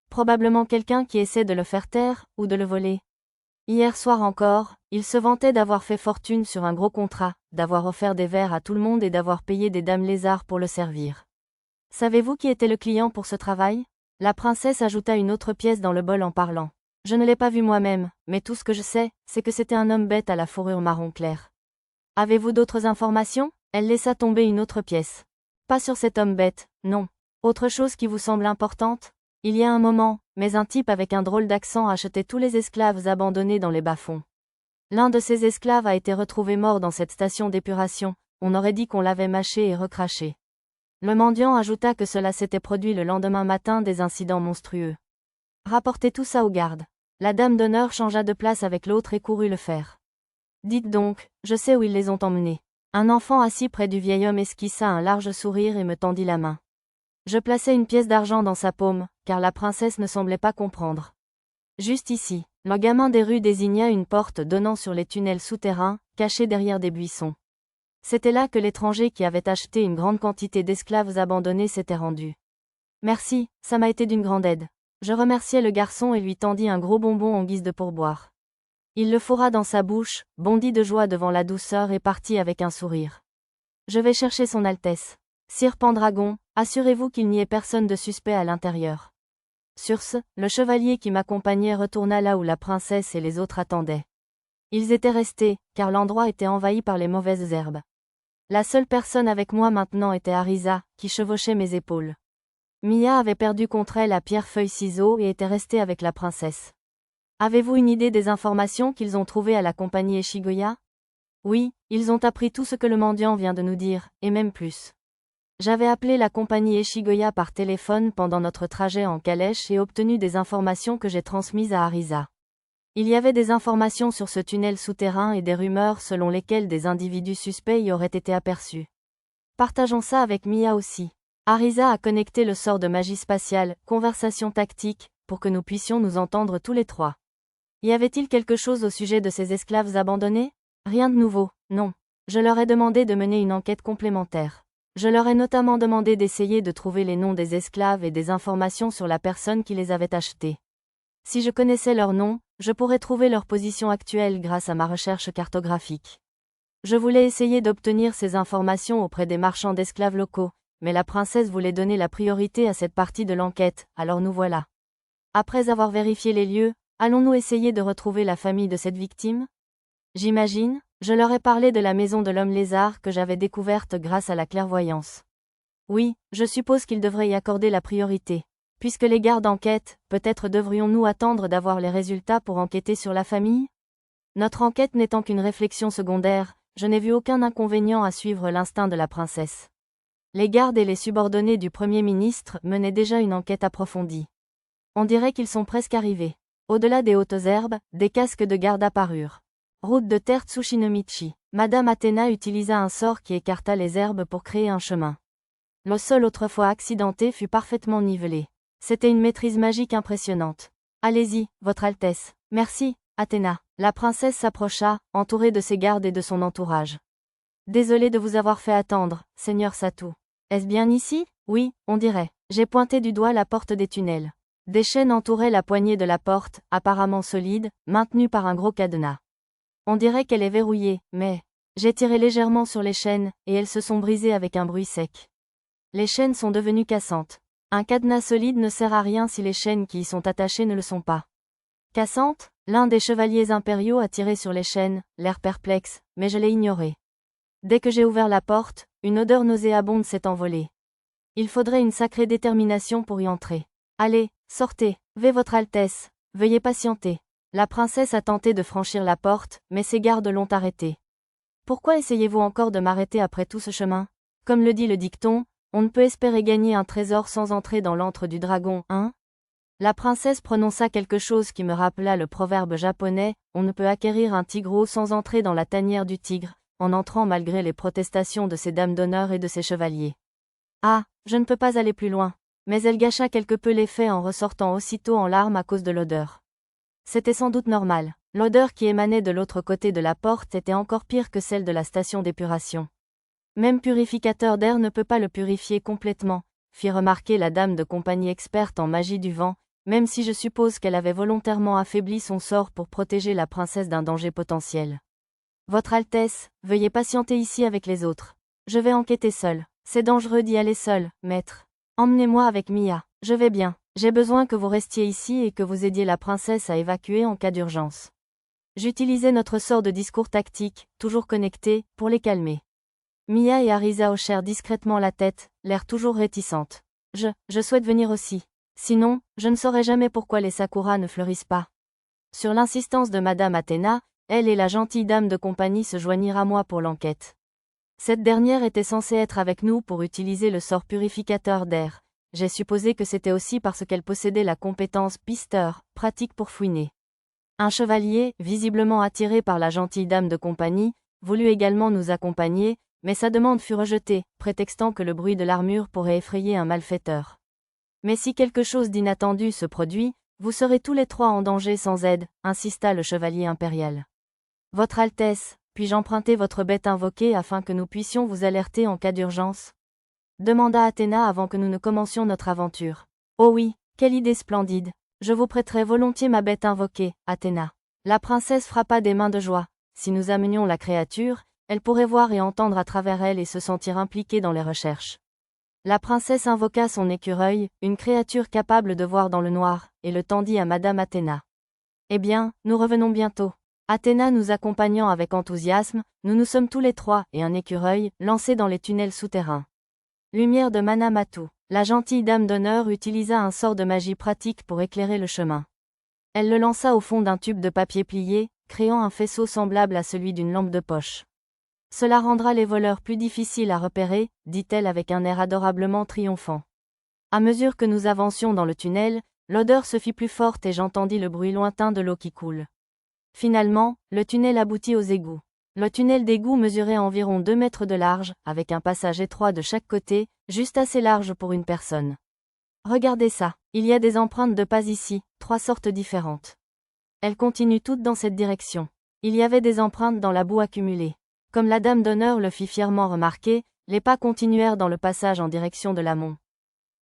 Probablement quelqu'un qui essaie de le faire taire, ou de le voler. Hier soir encore, il se vantait d'avoir fait fortune sur un gros contrat, d'avoir offert des verres à tout le monde et d'avoir payé des dames lézards pour le servir. Savez-vous qui était le client pour ce travail? La princesse ajouta une autre pièce dans le bol en parlant. Je ne l'ai pas vu moi-même, mais tout ce que je sais, c'est que c'était un homme bête à la fourrure marron clair. Avez-vous d'autres informations? Elle laissa tomber une autre pièce. Pas sur cet homme bête, non. Autre chose qui vous semble importante? Il y a un moment, mais un type avec un drôle d'accent achetait tous les esclaves abandonnés dans les bas-fonds. L'un de ces esclaves a été retrouvé mort dans cette station d'épuration, on aurait dit qu'on l'avait mâché et recraché. Le mendiant ajouta que cela s'était produit le lendemain matin des incidents monstrueux. Rapportez tout ça aux gardes. La dame d'honneur changea de place avec l'autre et courut le faire. Dites donc, je sais où ils les ont emmenés. Un enfant assis près du vieil homme esquissa un large sourire et me tendit la main. Je plaçai une pièce d'argent dans sa paume, car la princesse ne semblait pas comprendre. Juste ici, le gamin des rues désigna une porte donnant sur les tunnels souterrains, cachés derrière des buissons. C'était là que l'étranger qui avait acheté une grande quantité d'esclaves abandonnés s'était rendu. Merci, ça m'a été d'une grande aide. Je remerciai le garçon et lui tendis un gros bonbon en guise de pourboire. Il le fourra dans sa bouche, bondit de joie devant la douceur et partit avec un sourire. Je vais chercher son Altesse. Sire Pendragon, assurez-vous qu'il n'y ait personne de suspect à l'intérieur. Sur ce, le chevalier qui m'accompagnait retourna là où la princesse et les autres attendaient. Ils étaient restés, car l'endroit était envahi par les mauvaises herbes. La seule personne avec moi maintenant était Arisa, qui chevauchait mes épaules. Mia avait perdu contre elle à pierre-feuille-ciseaux et était restée avec la princesse. Avez-vous une idée des informations qu'ils ont trouvées à la compagnie Eshigoya? Oui, ils ont appris tout ce que le mendiant vient de nous dire, et même plus. J'avais appelé la compagnie Eshigoya par téléphone pendant notre trajet en calèche et obtenu des informations que j'ai transmises à Arisa. Il y avait des informations sur ce tunnel souterrain et des rumeurs selon lesquelles des individus suspects y auraient été aperçus. Partageons ça avec Mia aussi. Arisa a connecté le sort de magie spatiale, conversation tactique, pour que nous puissions nous entendre tous les trois. Y avait-il quelque chose au sujet de ces esclaves abandonnés? Rien de nouveau, non. Je leur ai demandé de mener une enquête complémentaire. Je leur ai notamment demandé d'essayer de trouver les noms des esclaves et des informations sur la personne qui les avait achetés. Si je connaissais leurs noms, je pourrais trouver leur position actuelle grâce à ma recherche cartographique. Je voulais essayer d'obtenir ces informations auprès des marchands d'esclaves locaux, mais la princesse voulait donner la priorité à cette partie de l'enquête, alors nous voilà. Après avoir vérifié les lieux, allons-nous essayer de retrouver la famille de cette victime? J'imagine, je leur ai parlé de la maison de l'homme lézard que j'avais découverte grâce à la clairvoyance. Oui, je suppose qu'ils devraient y accorder la priorité. Puisque les gardes enquêtent, peut-être devrions-nous attendre d'avoir les résultats pour enquêter sur la famille? Notre enquête n'étant qu'une réflexion secondaire, je n'ai vu aucun inconvénient à suivre l'instinct de la princesse. Les gardes et les subordonnés du Premier ministre menaient déjà une enquête approfondie. On dirait qu'ils sont presque arrivés. Au-delà des hautes herbes, des casques de garde apparurent. Route de terre Tsushinomichi. Madame Athéna utilisa un sort qui écarta les herbes pour créer un chemin. Le sol autrefois accidenté fut parfaitement nivelé. C'était une maîtrise magique impressionnante. Allez-y, Votre Altesse. Merci, Athéna. La princesse s'approcha, entourée de ses gardes et de son entourage. Désolée de vous avoir fait attendre, Seigneur Satou. Est-ce bien ici? Oui, on dirait. J'ai pointé du doigt la porte des tunnels. Des chaînes entouraient la poignée de la porte, apparemment solide, maintenue par un gros cadenas. On dirait qu'elle est verrouillée, mais... J'ai tiré légèrement sur les chaînes, et elles se sont brisées avec un bruit sec. Les chaînes sont devenues cassantes. Un cadenas solide ne sert à rien si les chaînes qui y sont attachées ne le sont pas. Cassantes? L'un des chevaliers impériaux a tiré sur les chaînes, l'air perplexe, mais je l'ai ignoré. Dès que j'ai ouvert la porte, une odeur nauséabonde s'est envolée. Il faudrait une sacrée détermination pour y entrer. Allez, sortez, Votre Altesse, veuillez patienter. La princesse a tenté de franchir la porte, mais ses gardes l'ont arrêtée. Pourquoi essayez-vous encore de m'arrêter après tout ce chemin? Comme le dit le dicton, on ne peut espérer gagner un trésor sans entrer dans l'antre du dragon, hein? La princesse prononça quelque chose qui me rappela le proverbe japonais, on ne peut acquérir un tigreau sans entrer dans la tanière du tigre, en entrant malgré les protestations de ses dames d'honneur et de ses chevaliers. Ah, je ne peux pas aller plus loin. Mais elle gâcha quelque peu l'effet en ressortant aussitôt en larmes à cause de l'odeur. C'était sans doute normal. L'odeur qui émanait de l'autre côté de la porte était encore pire que celle de la station d'épuration. Même purificateur d'air ne peut pas le purifier complètement, fit remarquer la dame de compagnie experte en magie du vent, même si je suppose qu'elle avait volontairement affaibli son sort pour protéger la princesse d'un danger potentiel. Votre Altesse, veuillez patienter ici avec les autres. Je vais enquêter seule. C'est dangereux d'y aller seule, maître. Emmenez-moi avec Mia. Je vais bien. J'ai besoin que vous restiez ici et que vous aidiez la princesse à évacuer en cas d'urgence. J'utilisais notre sort de discours tactique, toujours connecté, pour les calmer. Mia et Arisa hochèrent discrètement la tête, l'air toujours réticentes. Je souhaite venir aussi. Sinon, je ne saurais jamais pourquoi les sakuras ne fleurissent pas. Sur l'insistance de Madame Athéna, elle et la gentille dame de compagnie se joignirent à moi pour l'enquête. Cette dernière était censée être avec nous pour utiliser le sort purificateur d'air. J'ai supposé que c'était aussi parce qu'elle possédait la compétence pisteur, pratique pour fouiner. Un chevalier, visiblement attiré par la gentille dame de compagnie, voulut également nous accompagner, mais sa demande fut rejetée, prétextant que le bruit de l'armure pourrait effrayer un malfaiteur. Mais si quelque chose d'inattendu se produit, vous serez tous les trois en danger sans aide, insista le chevalier impérial. Votre Altesse, puis-je emprunter votre bête invoquée afin que nous puissions vous alerter en cas d'urgence? Demanda Athéna avant que nous ne commencions notre aventure. Oh oui, quelle idée splendide. Je vous prêterai volontiers ma bête invoquée, Athéna. La princesse frappa des mains de joie. Si nous amenions la créature, elle pourrait voir et entendre à travers elle et se sentir impliquée dans les recherches. La princesse invoqua son écureuil, une créature capable de voir dans le noir, et le tendit à Madame Athéna. Eh bien, nous revenons bientôt. Athéna nous accompagnant avec enthousiasme, nous nous sommes tous les trois, et un écureuil, lancé dans les tunnels souterrains. Lumière de Manamatu. La gentille dame d'honneur utilisa un sort de magie pratique pour éclairer le chemin. Elle le lança au fond d'un tube de papier plié, créant un faisceau semblable à celui d'une lampe de poche. Cela rendra les voleurs plus difficiles à repérer, dit-elle avec un air adorablement triomphant. À mesure que nous avancions dans le tunnel, l'odeur se fit plus forte et j'entendis le bruit lointain de l'eau qui coule. Finalement, le tunnel aboutit aux égouts. Le tunnel d'égout mesurait environ 2 mètres de large, avec un passage étroit de chaque côté, juste assez large pour une personne. Regardez ça, il y a des empreintes de pas ici, 3 sortes différentes. Elles continuent toutes dans cette direction. Il y avait des empreintes dans la boue accumulée. Comme la dame d'honneur le fit fièrement remarquer, les pas continuèrent dans le passage en direction de l'amont.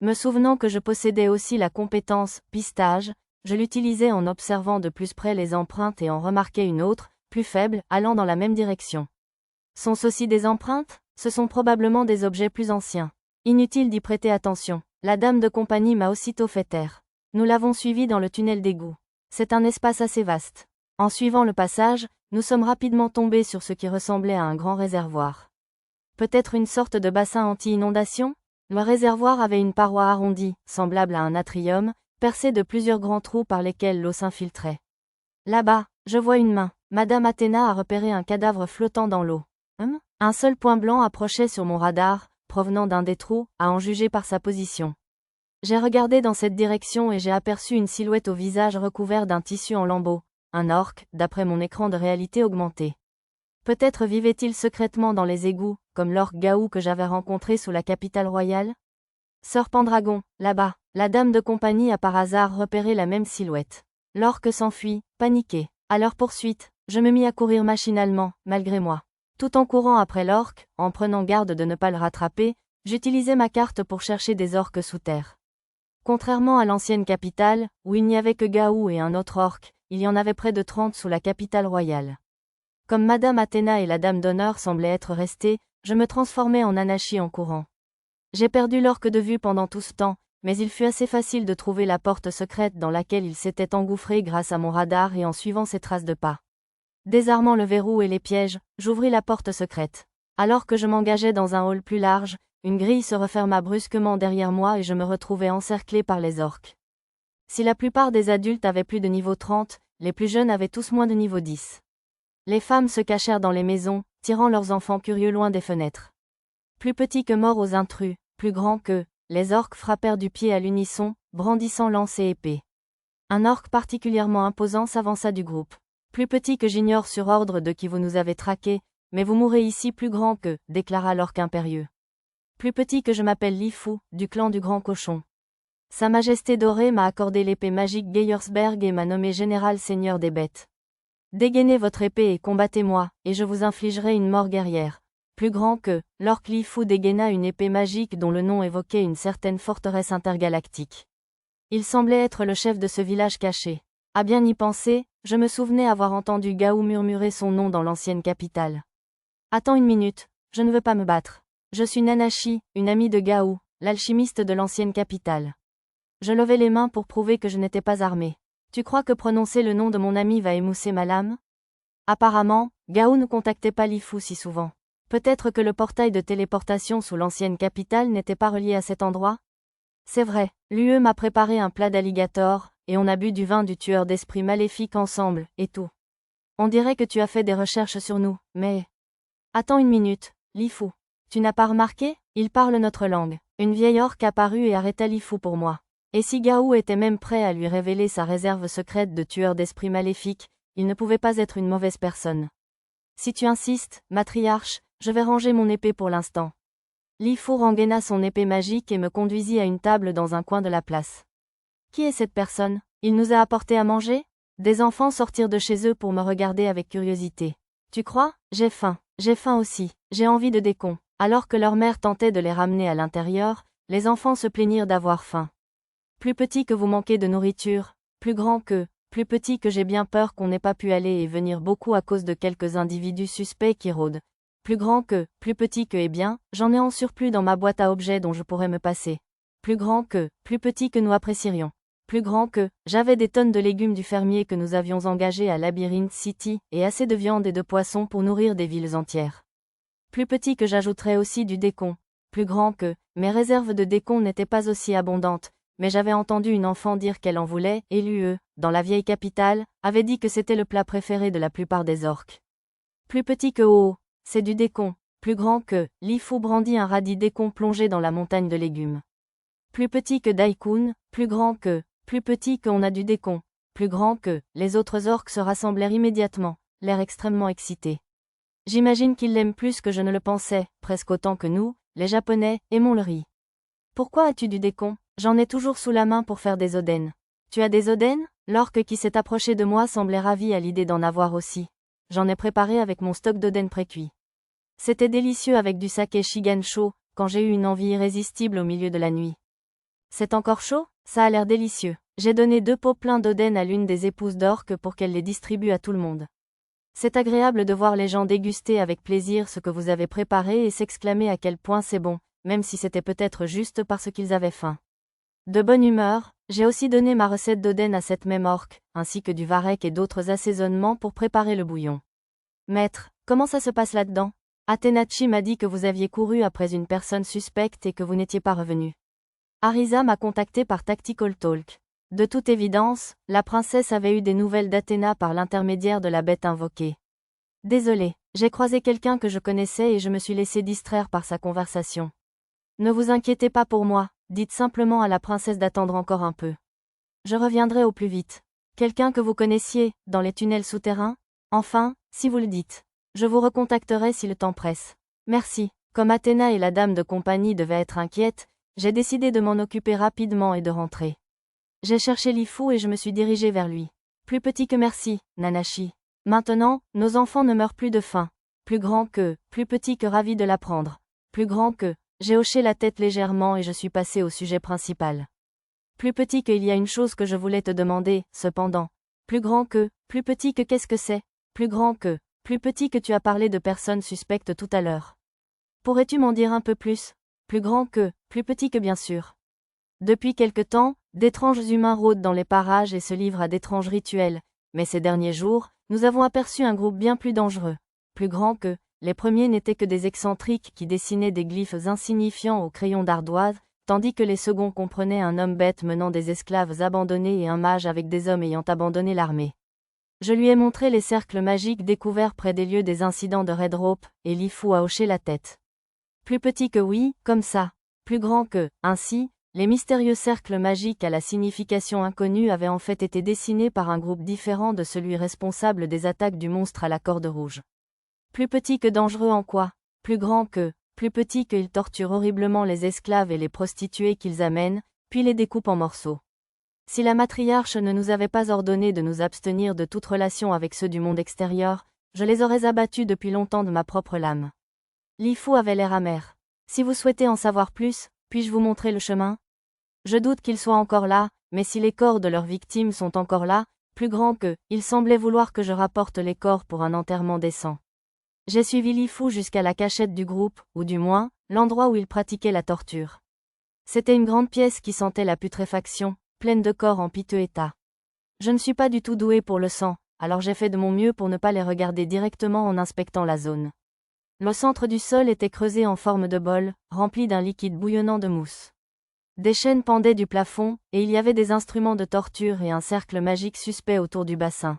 Me souvenant que je possédais aussi la compétence « pistage », je l'utilisais en observant de plus près les empreintes et en remarquais une autre, plus faible, allant dans la même direction. Sont-ce aussi des empreintes? Ce sont probablement des objets plus anciens. Inutile d'y prêter attention. La dame de compagnie m'a aussitôt fait taire. Nous l'avons suivi dans le tunnel d'égout. C'est un espace assez vaste. En suivant le passage, nous sommes rapidement tombés sur ce qui ressemblait à un grand réservoir. Peut-être une sorte de bassin anti-inondation? Le réservoir avait une paroi arrondie, semblable à un atrium, percée de plusieurs grands trous par lesquels l'eau s'infiltrait. Là-bas, je vois une main. Madame Athéna a repéré un cadavre flottant dans l'eau. Un seul point blanc approchait sur mon radar, provenant d'un des trous, à en juger par sa position. J'ai regardé dans cette direction et j'ai aperçu une silhouette au visage recouvert d'un tissu en lambeaux, un orque, d'après mon écran de réalité augmentée. Peut-être vivait-il secrètement dans les égouts, comme l'orque Gaou que j'avais rencontré sous la capitale royale? Sœur Pendragon, là-bas, la dame de compagnie a par hasard repéré la même silhouette. L'orque s'enfuit, paniqué. À leur poursuite, je me mis à courir machinalement, malgré moi. Tout en courant après l'orque, en prenant garde de ne pas le rattraper, j'utilisais ma carte pour chercher des orques sous terre. Contrairement à l'ancienne capitale, où il n'y avait que Gaou et un autre orque, il y en avait près de 30 sous la capitale royale. Comme Madame Athéna et la Dame d'honneur semblaient être restées, je me transformai en Anashi en courant. J'ai perdu l'orque de vue pendant tout ce temps, mais il fut assez facile de trouver la porte secrète dans laquelle il s'était engouffré grâce à mon radar et en suivant ses traces de pas. Désarmant le verrou et les pièges, j'ouvris la porte secrète. Alors que je m'engageais dans un hall plus large, une grille se referma brusquement derrière moi et je me retrouvai encerclé par les orques. Si la plupart des adultes avaient plus de niveau 30, les plus jeunes avaient tous moins de niveau 10. Les femmes se cachèrent dans les maisons, tirant leurs enfants curieux loin des fenêtres. Plus petits que morts aux intrus, plus grands qu'eux, les orques frappèrent du pied à l'unisson, brandissant lance et épée. Un orque particulièrement imposant s'avança du groupe. Plus petit que j'ignore sur ordre de qui vous nous avez traqué, mais vous mourrez ici plus grand que, déclara l'orque impérieux. Plus petit que je m'appelle Lifu, du clan du Grand Cochon. Sa Majesté dorée m'a accordé l'épée magique Geyersberg et m'a nommé général seigneur des bêtes. Dégainez votre épée et combattez-moi, et je vous infligerai une mort guerrière. Plus grand que, l'orque Lifu dégaina une épée magique dont le nom évoquait une certaine forteresse intergalactique. Il semblait être le chef de ce village caché. À bien y penser, je me souvenais avoir entendu Gao murmurer son nom dans l'ancienne capitale. Attends une minute, je ne veux pas me battre. Je suis Nanashi, une amie de Gao, l'alchimiste de l'ancienne capitale. Je levai les mains pour prouver que je n'étais pas armée. Tu crois que prononcer le nom de mon ami va émousser ma lame? Apparemment, Gao ne contactait pas Lifu si souvent. Peut-être que le portail de téléportation sous l'ancienne capitale n'était pas relié à cet endroit? C'est vrai, l'UE m'a préparé un plat d'alligator, et on a bu du vin du tueur d'esprits maléfiques ensemble, et tout. On dirait que tu as fait des recherches sur nous, mais... Attends une minute, Lifu. Tu n'as pas remarqué? Il parle notre langue. Une vieille orque apparut et arrêta Lifu pour moi. Et si Gao était même prêt à lui révéler sa réserve secrète de tueur d'esprits maléfiques, il ne pouvait pas être une mauvaise personne. Si tu insistes, matriarche, je vais ranger mon épée pour l'instant. Lifu rengaina son épée magique et me conduisit à une table dans un coin de la place. Qui est cette personne? Il nous a apporté à manger? Des enfants sortirent de chez eux pour me regarder avec curiosité. Tu crois? J'ai faim. J'ai faim aussi. J'ai envie de décon. Alors que leur mère tentait de les ramener à l'intérieur, les enfants se plaignirent d'avoir faim. Plus petit que vous manquez de nourriture, plus grand que, plus petit que j'ai bien peur qu'on n'ait pas pu aller et venir beaucoup à cause de quelques individus suspects qui rôdent. Plus grand que, plus petit que eh bien, j'en ai en surplus dans ma boîte à objets dont je pourrais me passer. Plus grand que, plus petit que nous apprécierions. Plus grand que, j'avais des tonnes de légumes du fermier que nous avions engagé à Labyrinth City, et assez de viande et de poissons pour nourrir des villes entières. Plus petit que j'ajouterais aussi du décon. Plus grand que, mes réserves de décon n'étaient pas aussi abondantes, mais j'avais entendu une enfant dire qu'elle en voulait, et l'UE, dans la vieille capitale, avait dit que c'était le plat préféré de la plupart des orques. Plus petit que c'est du décon. Plus grand que, Lifu brandit un radis décon plongé dans la montagne de légumes. Plus petit que Daikun, plus grand que, plus petit qu'on a du décon. Plus grand que, les autres orques se rassemblèrent immédiatement, l'air extrêmement excité. J'imagine qu'ils l'aiment plus que je ne le pensais, presque autant que nous, les Japonais, aimons le riz. Pourquoi as-tu du décon? J'en ai toujours sous la main pour faire des oden. Tu as des oden? L'orque qui s'est approché de moi semblait ravi à l'idée d'en avoir aussi. J'en ai préparé avec mon stock d'oden précuit. C'était délicieux avec du saké Shigan chaud, quand j'ai eu une envie irrésistible au milieu de la nuit. C'est encore chaud? Ça a l'air délicieux. J'ai donné 2 pots pleins d'oden à l'une des épouses d'orques pour qu'elle les distribue à tout le monde. C'est agréable de voir les gens déguster avec plaisir ce que vous avez préparé et s'exclamer à quel point c'est bon, même si c'était peut-être juste parce qu'ils avaient faim. De bonne humeur, j'ai aussi donné ma recette d'oden à cette même orque, ainsi que du varech et d'autres assaisonnements pour préparer le bouillon. Maître, comment ça se passe là-dedans? Atenachi m'a dit que vous aviez couru après une personne suspecte et que vous n'étiez pas revenu. Arisa m'a contacté par Tactical Talk. De toute évidence, la princesse avait eu des nouvelles d'Athéna par l'intermédiaire de la bête invoquée. Désolé, j'ai croisé quelqu'un que je connaissais et je me suis laissé distraire par sa conversation. Ne vous inquiétez pas pour moi, dites simplement à la princesse d'attendre encore un peu. Je reviendrai au plus vite. Quelqu'un que vous connaissiez, dans les tunnels souterrains? Enfin, si vous le dites. Je vous recontacterai si le temps presse. Merci. Comme Athéna et la dame de compagnie devaient être inquiètes, j'ai décidé de m'en occuper rapidement et de rentrer. J'ai cherché Lifu et je me suis dirigé vers lui. Plus petit que merci, Nanashi. Maintenant, nos enfants ne meurent plus de faim. Plus grand que, plus petit que ravi de l'apprendre. Plus grand que, j'ai hoché la tête légèrement et je suis passé au sujet principal. Plus petit que il y a une chose que je voulais te demander, cependant. Plus grand que, plus petit que qu'est-ce que c'est? Plus grand que, plus petit que tu as parlé de personnes suspectes tout à l'heure. Pourrais-tu m'en dire un peu plus? Plus grand que, plus petit que bien sûr. Depuis quelque temps, d'étranges humains rôdent dans les parages et se livrent à d'étranges rituels, mais ces derniers jours, nous avons aperçu un groupe bien plus dangereux. Plus grand que, les premiers n'étaient que des excentriques qui dessinaient des glyphes insignifiants au crayon d'ardoise, tandis que les seconds comprenaient un homme bête menant des esclaves abandonnés et un mage avec des hommes ayant abandonné l'armée. Je lui ai montré les cercles magiques découverts près des lieux des incidents de Red Rope, et Lifu a hoché la tête. Plus petit que oui, comme ça. Plus grand que, ainsi, les mystérieux cercles magiques à la signification inconnue avaient en fait été dessinés par un groupe différent de celui responsable des attaques du monstre à la corde rouge. Plus petit que dangereux en quoi? Plus grand que, plus petit qu'ils torturent horriblement les esclaves et les prostituées qu'ils amènent, puis les découpent en morceaux. Si la matriarche ne nous avait pas ordonné de nous abstenir de toute relation avec ceux du monde extérieur, je les aurais abattus depuis longtemps de ma propre lame. Lifu avait l'air amer. Si vous souhaitez en savoir plus, puis-je vous montrer le chemin? Je doute qu'ils soient encore là, mais si les corps de leurs victimes sont encore là, plus grands qu'eux, ils semblaient vouloir que je rapporte les corps pour un enterrement décent. J'ai suivi Lifu jusqu'à la cachette du groupe, ou du moins, l'endroit où ils pratiquaient la torture. C'était une grande pièce qui sentait la putréfaction, pleine de corps en piteux état. Je ne suis pas du tout doué pour le sang, alors j'ai fait de mon mieux pour ne pas les regarder directement en inspectant la zone. Le centre du sol était creusé en forme de bol, rempli d'un liquide bouillonnant de mousse. Des chaînes pendaient du plafond, et il y avait des instruments de torture et un cercle magique suspect autour du bassin.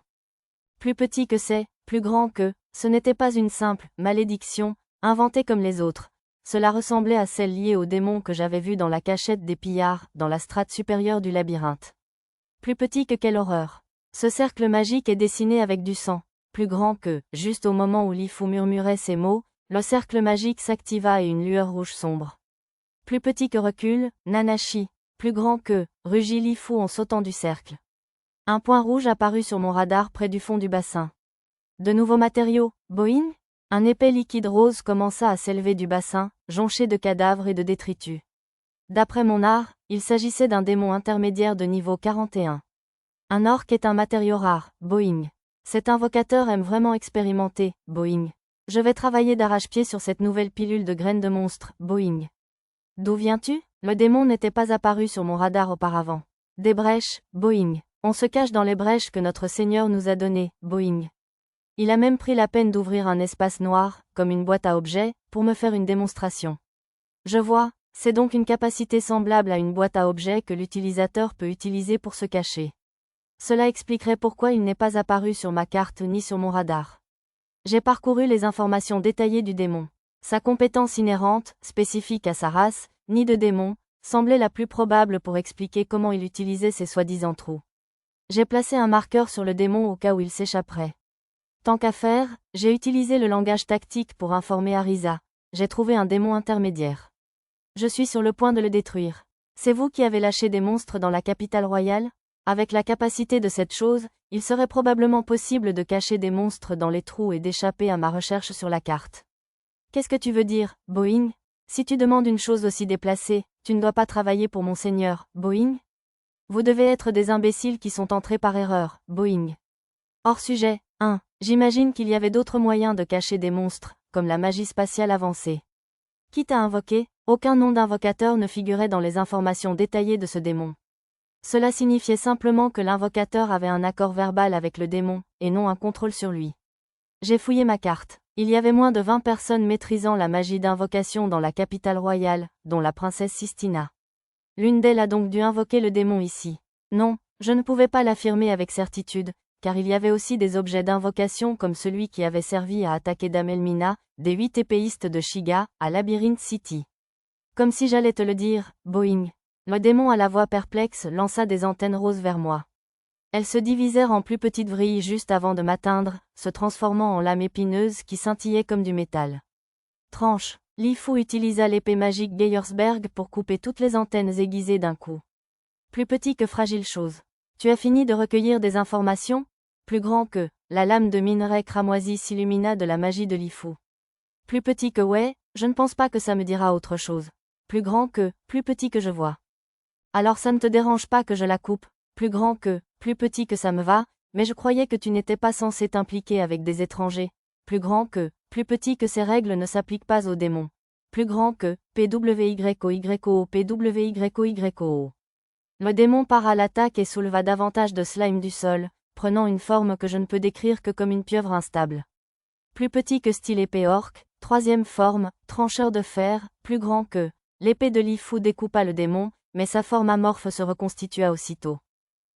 Plus petit que c'est, plus grand que, ce n'était pas une simple malédiction, inventée comme les autres. Cela ressemblait à celle liée au démon que j'avais vu dans la cachette des pillards, dans la strate supérieure du labyrinthe. Plus petit que quelle horreur. Ce cercle magique est dessiné avec du sang. Plus grand que, juste au moment où Lifu murmurait ces mots, le cercle magique s'activa et une lueur rouge sombre. Plus petit que recule, Nanashi. Plus grand que, rugit Lifu en sautant du cercle. Un point rouge apparut sur mon radar près du fond du bassin. De nouveaux matériaux, Boing? Un épais liquide rose commença à s'élever du bassin, jonché de cadavres et de détritus. D'après mon art, il s'agissait d'un démon intermédiaire de niveau 41. Un orc est un matériau rare, Boing. Cet invocateur aime vraiment expérimenter, Boing. Je vais travailler d'arrache-pied sur cette nouvelle pilule de graines de monstre, Boing. D'où viens-tu? Le démon n'était pas apparu sur mon radar auparavant. Des brèches, Boing. On se cache dans les brèches que notre Seigneur nous a données, Boing. Il a même pris la peine d'ouvrir un espace noir, comme une boîte à objets, pour me faire une démonstration. Je vois, c'est donc une capacité semblable à une boîte à objets que l'utilisateur peut utiliser pour se cacher. Cela expliquerait pourquoi il n'est pas apparu sur ma carte ni sur mon radar. J'ai parcouru les informations détaillées du démon. Sa compétence inhérente, spécifique à sa race, ni de démon, semblait la plus probable pour expliquer comment il utilisait ces soi-disant trous. J'ai placé un marqueur sur le démon au cas où il s'échapperait. Tant qu'à faire, j'ai utilisé le langage tactique pour informer Arisa. J'ai trouvé un démon intermédiaire. Je suis sur le point de le détruire. C'est vous qui avez lâché des monstres dans la capitale royale? Avec la capacité de cette chose, il serait probablement possible de cacher des monstres dans les trous et d'échapper à ma recherche sur la carte. Qu'est-ce que tu veux dire, Boing? Si tu demandes une chose aussi déplacée, tu ne dois pas travailler pour mon seigneur, Boing? Vous devez être des imbéciles qui sont entrés par erreur, Boing. Hors sujet, 1. J'imagine qu'il y avait d'autres moyens de cacher des monstres, comme la magie spatiale avancée. Quitte à invoquer, aucun nom d'invocateur ne figurait dans les informations détaillées de ce démon. Cela signifiait simplement que l'invocateur avait un accord verbal avec le démon, et non un contrôle sur lui. J'ai fouillé ma carte. Il y avait moins de 20 personnes maîtrisant la magie d'invocation dans la capitale royale, dont la princesse Sistina. L'une d'elles a donc dû invoquer le démon ici. Non, je ne pouvais pas l'affirmer avec certitude, car il y avait aussi des objets d'invocation comme celui qui avait servi à attaquer Damelmina, des 8 épéistes de Shiga, à Labyrinth City. Comme si j'allais te le dire, Boing. Le démon à la voix perplexe lança des antennes roses vers moi. Elles se divisèrent en plus petites vrilles juste avant de m'atteindre, se transformant en lames épineuses qui scintillaient comme du métal. Tranche. Lifu utilisa l'épée magique Geyersberg pour couper toutes les antennes aiguisées d'un coup. Plus petit que fragile chose. Tu as fini de recueillir des informations? Plus grand que, la lame de minerai cramoisi s'illumina de la magie de Lifu. Plus petit que ouais, je ne pense pas que ça me dira autre chose. Plus grand que, plus petit que je vois. Alors ça ne te dérange pas que je la coupe? Plus grand que, plus petit que ça me va, mais je croyais que tu n'étais pas censé t'impliquer avec des étrangers. plus grand que, plus petit que ces règles ne s'appliquent pas aux démons. Plus grand que, PWYOYO PWYOYO. Le démon part à l'attaque et souleva davantage de slime du sol, prenant une forme que je ne peux décrire que comme une pieuvre instable. Plus petit que style épée orque, troisième forme, trancheur de fer, plus grand que, l'épée de Lifu découpa le démon, mais sa forme amorphe se reconstitua aussitôt.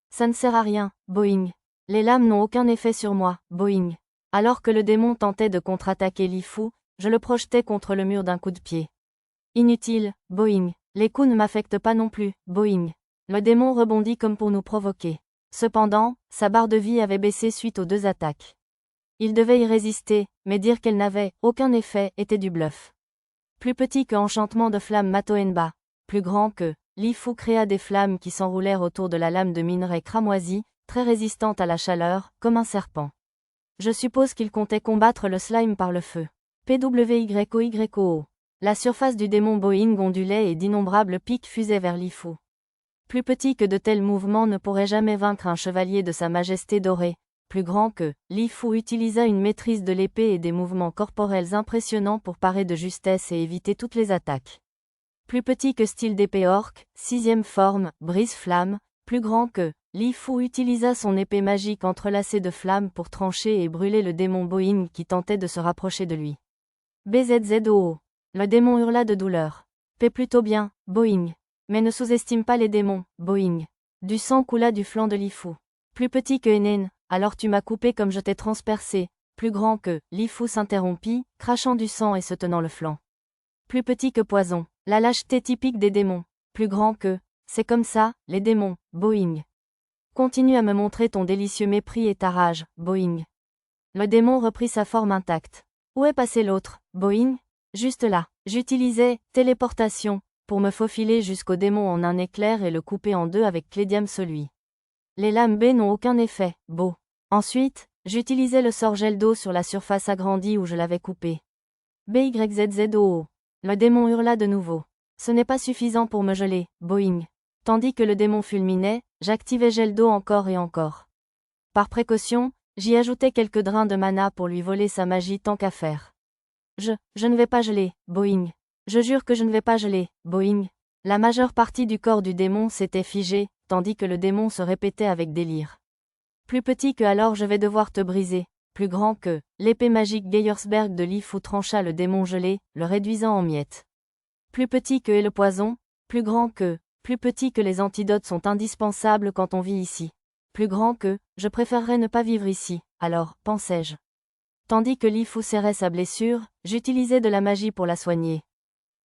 Ça ne sert à rien, Boing. Les lames n'ont aucun effet sur moi, Boing. Alors que le démon tentait de contre-attaquer Lifu, je le projetais contre le mur d'un coup de pied. Inutile, Boing. Les coups ne m'affectent pas non plus, Boing. Le démon rebondit comme pour nous provoquer. Cependant, sa barre de vie avait baissé suite aux 2 attaques. Il devait y résister, mais dire qu'elle n'avait aucun effet était du bluff. Plus petit que enchantement de flamme Matoenba, plus grand que, Lifu créa des flammes qui s'enroulèrent autour de la lame de minerai cramoisi, très résistante à la chaleur, comme un serpent. Je suppose qu'il comptait combattre le slime par le feu. PWYOYO. La surface du démon Boing ondulait et d'innombrables pics fusaient vers Lifu. Plus petit que de tels mouvements ne pourraient jamais vaincre un chevalier de sa majesté dorée. Plus grand que, Lifu utilisa une maîtrise de l'épée et des mouvements corporels impressionnants pour parer de justesse et éviter toutes les attaques. Plus petit que style d'épée orque, sixième forme, brise-flamme, plus grand que, Lifu utilisa son épée magique entrelacée de flammes pour trancher et brûler le démon Boing qui tentait de se rapprocher de lui. BZZOO. Le démon hurla de douleur. Paie plutôt bien, Boing. Mais ne sous-estime pas les démons, Boing. Du sang coula du flanc de Lifu. Plus petit que Enen, alors tu m'as coupé comme je t'ai transpercé. Plus grand que, Lifu s'interrompit, crachant du sang et se tenant le flanc. Plus petit que Poison, la lâcheté typique des démons. Plus grand que, c'est comme ça, les démons, Boing. Continue à me montrer ton délicieux mépris et ta rage, Boing. Le démon reprit sa forme intacte. Où est passé l'autre, Boing? Juste là. J'utilisais téléportation pour me faufiler jusqu'au démon en un éclair et le couper en 2 avec Clédiam celui. Les lames B n'ont aucun effet, Beau. Ensuite, j'utilisais le sort gel d'eau sur la surface agrandie où je l'avais coupé. BYZZOO. Le démon hurla de nouveau. Ce n'est pas suffisant pour me geler, Boing. Tandis que le démon fulminait, j'activais gel d'eau encore et encore. Par précaution, j'y ajoutais quelques drains de mana pour lui voler sa magie tant qu'à faire. Je ne vais pas geler, Boing. Je jure que je ne vais pas geler, Boing. La majeure partie du corps du démon s'était figée, tandis que le démon se répétait avec délire. Plus petit que alors je vais devoir te briser. Plus grand que, l'épée magique Geyersberg de Lifu trancha le démon gelé, le réduisant en miettes. Plus petit que est le poison, plus grand que, plus petit que les antidotes sont indispensables quand on vit ici. Plus grand que, je préférerais ne pas vivre ici, alors, pensais-je. Tandis que Lifu serrait sa blessure, j'utilisais de la magie pour la soigner.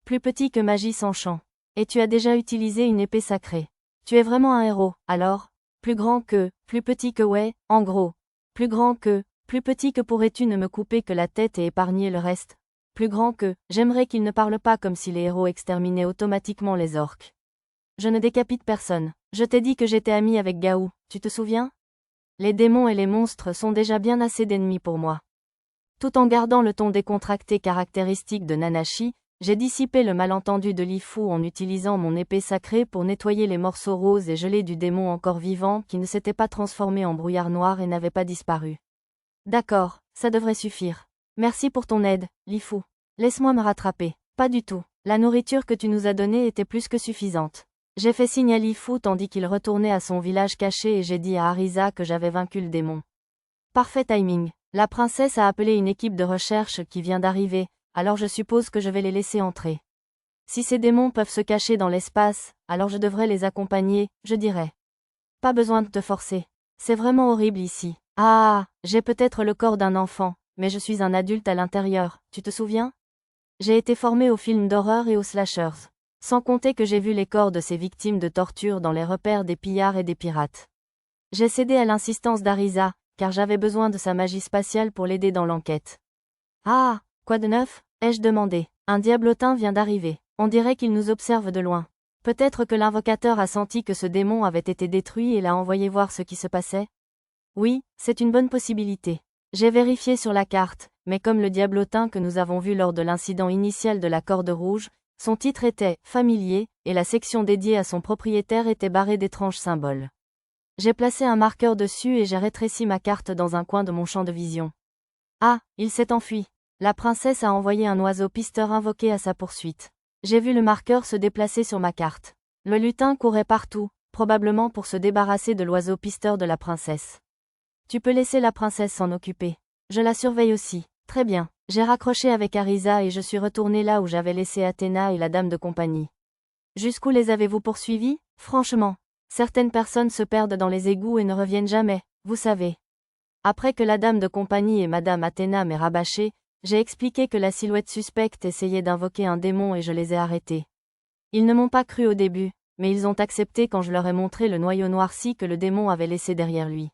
Plus petit que magie sans champ. Et tu as déjà utilisé une épée sacrée. Tu es vraiment un héros, alors? Plus grand que, plus petit que ouais, en gros. Plus grand que, plus petit que pourrais-tu ne me couper que la tête et épargner le reste? Plus grand que, j'aimerais qu'il ne parle pas comme si les héros exterminaient automatiquement les orques. Je ne décapite personne. Je t'ai dit que j'étais ami avec Gaou, tu te souviens? Les démons et les monstres sont déjà bien assez d'ennemis pour moi. Tout en gardant le ton décontracté caractéristique de Nanashi, j'ai dissipé le malentendu de Lifu en utilisant mon épée sacrée pour nettoyer les morceaux roses et gelés du démon encore vivant qui ne s'était pas transformé en brouillard noir et n'avait pas disparu. D'accord, ça devrait suffire. Merci pour ton aide, Lifu. Laisse-moi me rattraper. Pas du tout. La nourriture que tu nous as donnée était plus que suffisante. J'ai fait signe à Lifu tandis qu'il retournait à son village caché et j'ai dit à Arisa que j'avais vaincu le démon. Parfait timing. La princesse a appelé une équipe de recherche qui vient d'arriver, alors je suppose que je vais les laisser entrer. Si ces démons peuvent se cacher dans l'espace, alors je devrais les accompagner, je dirais. Pas besoin de te forcer. C'est vraiment horrible ici. Ah, j'ai peut-être le corps d'un enfant, mais je suis un adulte à l'intérieur, tu te souviens? J'ai été formé aux films d'horreur et aux slashers. Sans compter que j'ai vu les corps de ces victimes de torture dans les repères des pillards et des pirates. J'ai cédé à l'insistance d'Arisa, car j'avais besoin de sa magie spatiale pour l'aider dans l'enquête. Ah, quoi de neuf? Ai-je demandé. Un diablotin vient d'arriver. On dirait qu'il nous observe de loin. Peut-être que l'invocateur a senti que ce démon avait été détruit et l'a envoyé voir ce qui se passait? Oui, c'est une bonne possibilité. J'ai vérifié sur la carte, mais comme le diablotin que nous avons vu lors de l'incident initial de la corde rouge, son titre était « familier » et la section dédiée à son propriétaire était barrée d'étranges symboles. J'ai placé un marqueur dessus et j'ai rétréci ma carte dans un coin de mon champ de vision. Ah, il s'est enfui. La princesse a envoyé un oiseau pisteur invoqué à sa poursuite. J'ai vu le marqueur se déplacer sur ma carte. Le lutin courait partout, probablement pour se débarrasser de l'oiseau pisteur de la princesse. Tu peux laisser la princesse s'en occuper. Je la surveille aussi. Très bien. J'ai raccroché avec Arisa et je suis retourné là où j'avais laissé Athéna et la dame de compagnie. Jusqu'où les avez-vous poursuivis? Franchement. Certaines personnes se perdent dans les égouts et ne reviennent jamais, vous savez. Après que la dame de compagnie et madame Athéna m'aient rabâché, j'ai expliqué que la silhouette suspecte essayait d'invoquer un démon et je les ai arrêtés. Ils ne m'ont pas cru au début, mais ils ont accepté quand je leur ai montré le noyau noirci que le démon avait laissé derrière lui.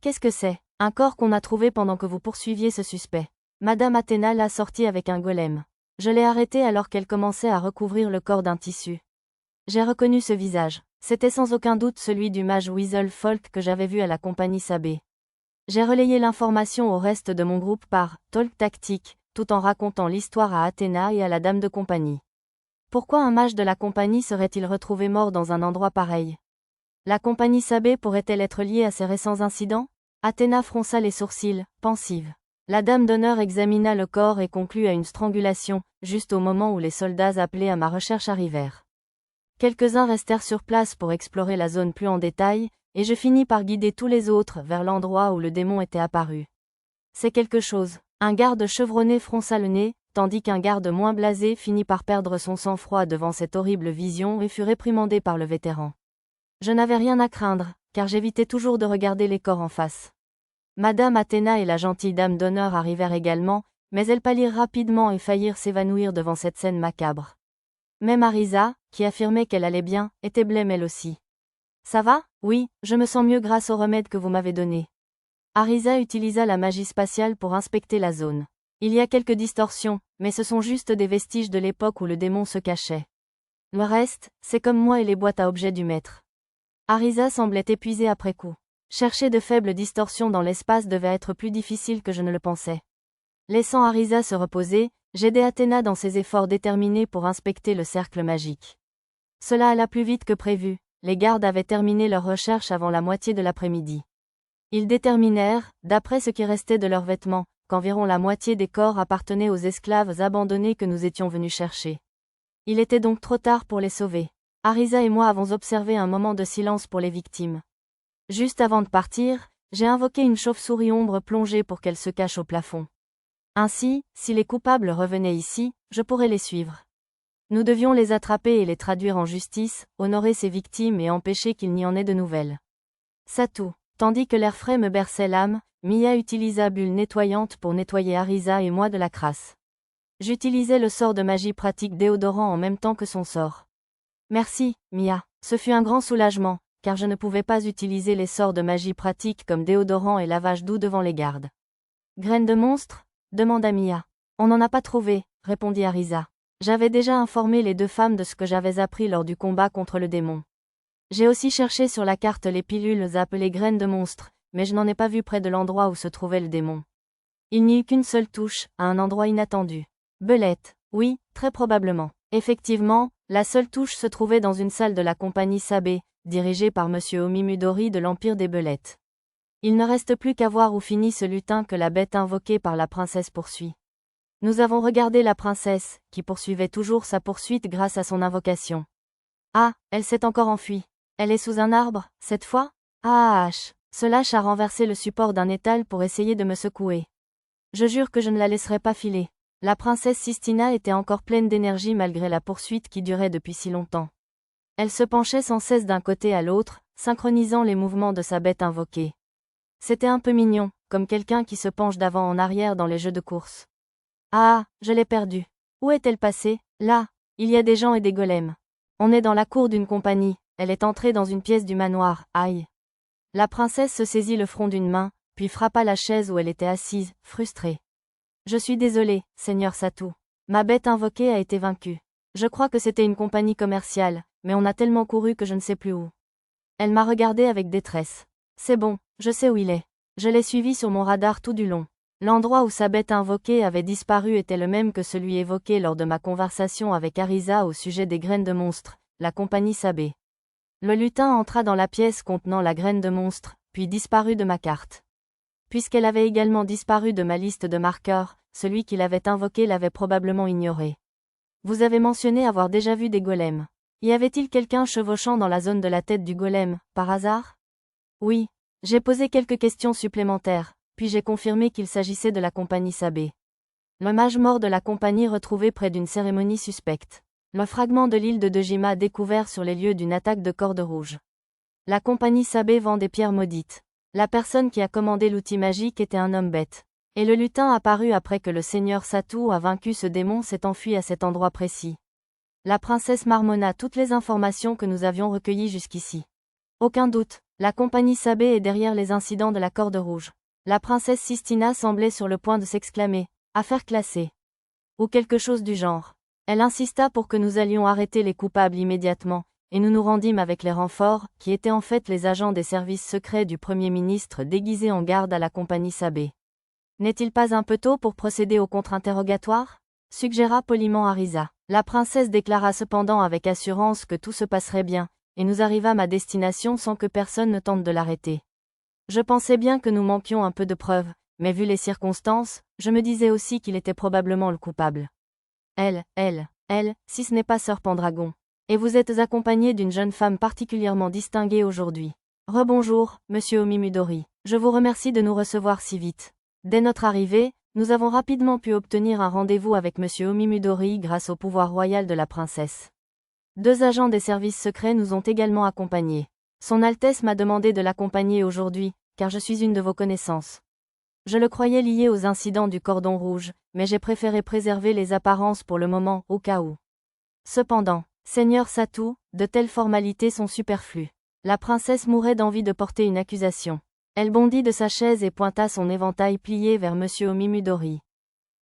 Qu'est-ce que c'est? Un corps qu'on a trouvé pendant que vous poursuiviez ce suspect. Madame Athéna l'a sorti avec un golem. Je l'ai arrêté alors qu'elle commençait à recouvrir le corps d'un tissu. J'ai reconnu ce visage. C'était sans aucun doute celui du mage Weasel Folk que j'avais vu à la compagnie Sabé. J'ai relayé l'information au reste de mon groupe par talk tactique, tout en racontant l'histoire à Athéna et à la dame de compagnie. Pourquoi un mage de la compagnie serait-il retrouvé mort dans un endroit pareil? La compagnie Sabé pourrait-elle être liée à ces récents incidents? Athéna fronça les sourcils, pensive. La dame d'honneur examina le corps et conclut à une strangulation, juste au moment où les soldats appelés à ma recherche arrivèrent. Quelques-uns restèrent sur place pour explorer la zone plus en détail, et je finis par guider tous les autres vers l'endroit où le démon était apparu. C'est quelque chose. Un garde chevronné fronça le nez, tandis qu'un garde moins blasé finit par perdre son sang-froid devant cette horrible vision et fut réprimandé par le vétéran. Je n'avais rien à craindre, car j'évitais toujours de regarder les corps en face. Madame Athéna et la gentille dame d'honneur arrivèrent également, mais elles pâlirent rapidement et faillirent s'évanouir devant cette scène macabre. Même Arisa, qui affirmait qu'elle allait bien, était blême elle aussi. Ça va? Oui, je me sens mieux grâce au remède que vous m'avez donné. Arisa utilisa la magie spatiale pour inspecter la zone. Il y a quelques distorsions, mais ce sont juste des vestiges de l'époque où le démon se cachait. Le reste, c'est comme moi et les boîtes à objets du maître. Arisa semblait épuisée après coup. Chercher de faibles distorsions dans l'espace devait être plus difficile que je ne le pensais. Laissant Arisa se reposer, j'aidai Athéna dans ses efforts déterminés pour inspecter le cercle magique. Cela alla plus vite que prévu, les gardes avaient terminé leurs recherches avant la moitié de l'après-midi. Ils déterminèrent, d'après ce qui restait de leurs vêtements, qu'environ la moitié des corps appartenaient aux esclaves abandonnés que nous étions venus chercher. Il était donc trop tard pour les sauver. Arisa et moi avons observé un moment de silence pour les victimes. Juste avant de partir, j'ai invoqué une chauve-souris ombre plongée pour qu'elle se cache au plafond. Ainsi, si les coupables revenaient ici, je pourrais les suivre. Nous devions les attraper et les traduire en justice, honorer ces victimes et empêcher qu'il n'y en ait de nouvelles. Satou. Tandis que l'air frais me berçait l'âme, Mia utilisa bulle nettoyante pour nettoyer Arisa et moi de la crasse. J'utilisais le sort de magie pratique déodorant en même temps que son sort. Merci, Mia. Ce fut un grand soulagement, car je ne pouvais pas utiliser les sorts de magie pratique comme déodorant et lavage doux devant les gardes. Graines de monstre? Demanda Mia. On n'en a pas trouvé, répondit Arisa. J'avais déjà informé les deux femmes de ce que j'avais appris lors du combat contre le démon. J'ai aussi cherché sur la carte les pilules appelées graines de monstre, mais je n'en ai pas vu près de l'endroit où se trouvait le démon. Il n'y eut qu'une seule touche, à un endroit inattendu. Belette. Oui, très probablement. Effectivement, la seule touche se trouvait dans une salle de la compagnie Sabé, dirigée par Monsieur Omimudori de l'Empire des Belettes. Il ne reste plus qu'à voir où finit ce lutin que la bête invoquée par la princesse poursuit. Nous avons regardé la princesse, qui poursuivait toujours sa poursuite grâce à son invocation. Ah, elle s'est encore enfuie. Elle est sous un arbre, cette fois? Ah H. Ce lâche a renversé le support d'un étal pour essayer de me secouer. Je jure que je ne la laisserai pas filer. La princesse Sistina était encore pleine d'énergie malgré la poursuite qui durait depuis si longtemps. Elle se penchait sans cesse d'un côté à l'autre, synchronisant les mouvements de sa bête invoquée. C'était un peu mignon, comme quelqu'un qui se penche d'avant en arrière dans les jeux de course. Ah, je l'ai perdue. Où est-elle passée? Là, il y a des gens et des golems. On est dans la cour d'une compagnie, elle est entrée dans une pièce du manoir, aïe. La princesse se saisit le front d'une main, puis frappa la chaise où elle était assise, frustrée. Je suis désolée, Seigneur Satou. Ma bête invoquée a été vaincue. Je crois que c'était une compagnie commerciale, mais on a tellement couru que je ne sais plus où. Elle m'a regardée avec détresse. C'est bon, je sais où il est. Je l'ai suivi sur mon radar tout du long. L'endroit où sa bête invoquée avait disparu était le même que celui évoqué lors de ma conversation avec Arisa au sujet des graines de monstre, la compagnie Sabé. Le lutin entra dans la pièce contenant la graine de monstre, puis disparut de ma carte. Puisqu'elle avait également disparu de ma liste de marqueurs, celui qui l'avait invoquée l'avait probablement ignorée. Vous avez mentionné avoir déjà vu des golems. Y avait-il quelqu'un chevauchant dans la zone de la tête du golem, par hasard? Oui. J'ai posé quelques questions supplémentaires, puis j'ai confirmé qu'il s'agissait de la compagnie Sabé. Le mage mort de la compagnie retrouvé près d'une cérémonie suspecte. Le fragment de l'île de Dejima découvert sur les lieux d'une attaque de corde rouge. La compagnie Sabé vend des pierres maudites. La personne qui a commandé l'outil magique était un homme bête. Et le lutin apparu après que le seigneur Satou a vaincu ce démon s'est enfui à cet endroit précis. La princesse marmonna toutes les informations que nous avions recueillies jusqu'ici. Aucun doute, la compagnie Sabé est derrière les incidents de la corde rouge. La princesse Sistina semblait sur le point de s'exclamer « Affaire classée » ou quelque chose du genre. Elle insista pour que nous allions arrêter les coupables immédiatement, et nous nous rendîmes avec les renforts, qui étaient en fait les agents des services secrets du Premier ministre déguisés en garde à la compagnie Sabé. N'est-il pas un peu tôt pour procéder au contre-interrogatoire? Suggéra poliment Arisa. La princesse déclara cependant avec assurance que tout se passerait bien, et nous arrivâmes à destination sans que personne ne tente de l'arrêter. Je pensais bien que nous manquions un peu de preuves, mais vu les circonstances, je me disais aussi qu'il était probablement le coupable. Elle, si ce n'est pas Sœur Pendragon. Et vous êtes accompagné d'une jeune femme particulièrement distinguée aujourd'hui. Rebonjour, monsieur Omimudori. Je vous remercie de nous recevoir si vite. Dès notre arrivée, nous avons rapidement pu obtenir un rendez-vous avec monsieur Omimudori grâce au pouvoir royal de la princesse. 2 agents des services secrets nous ont également accompagnés. Son Altesse m'a demandé de l'accompagner aujourd'hui, car je suis une de vos connaissances. Je le croyais lié aux incidents du cordon rouge, mais j'ai préféré préserver les apparences pour le moment, au cas où. Cependant, Seigneur Satou, de telles formalités sont superflues. La princesse mourait d'envie de porter une accusation. Elle bondit de sa chaise et pointa son éventail plié vers monsieur Omimudori.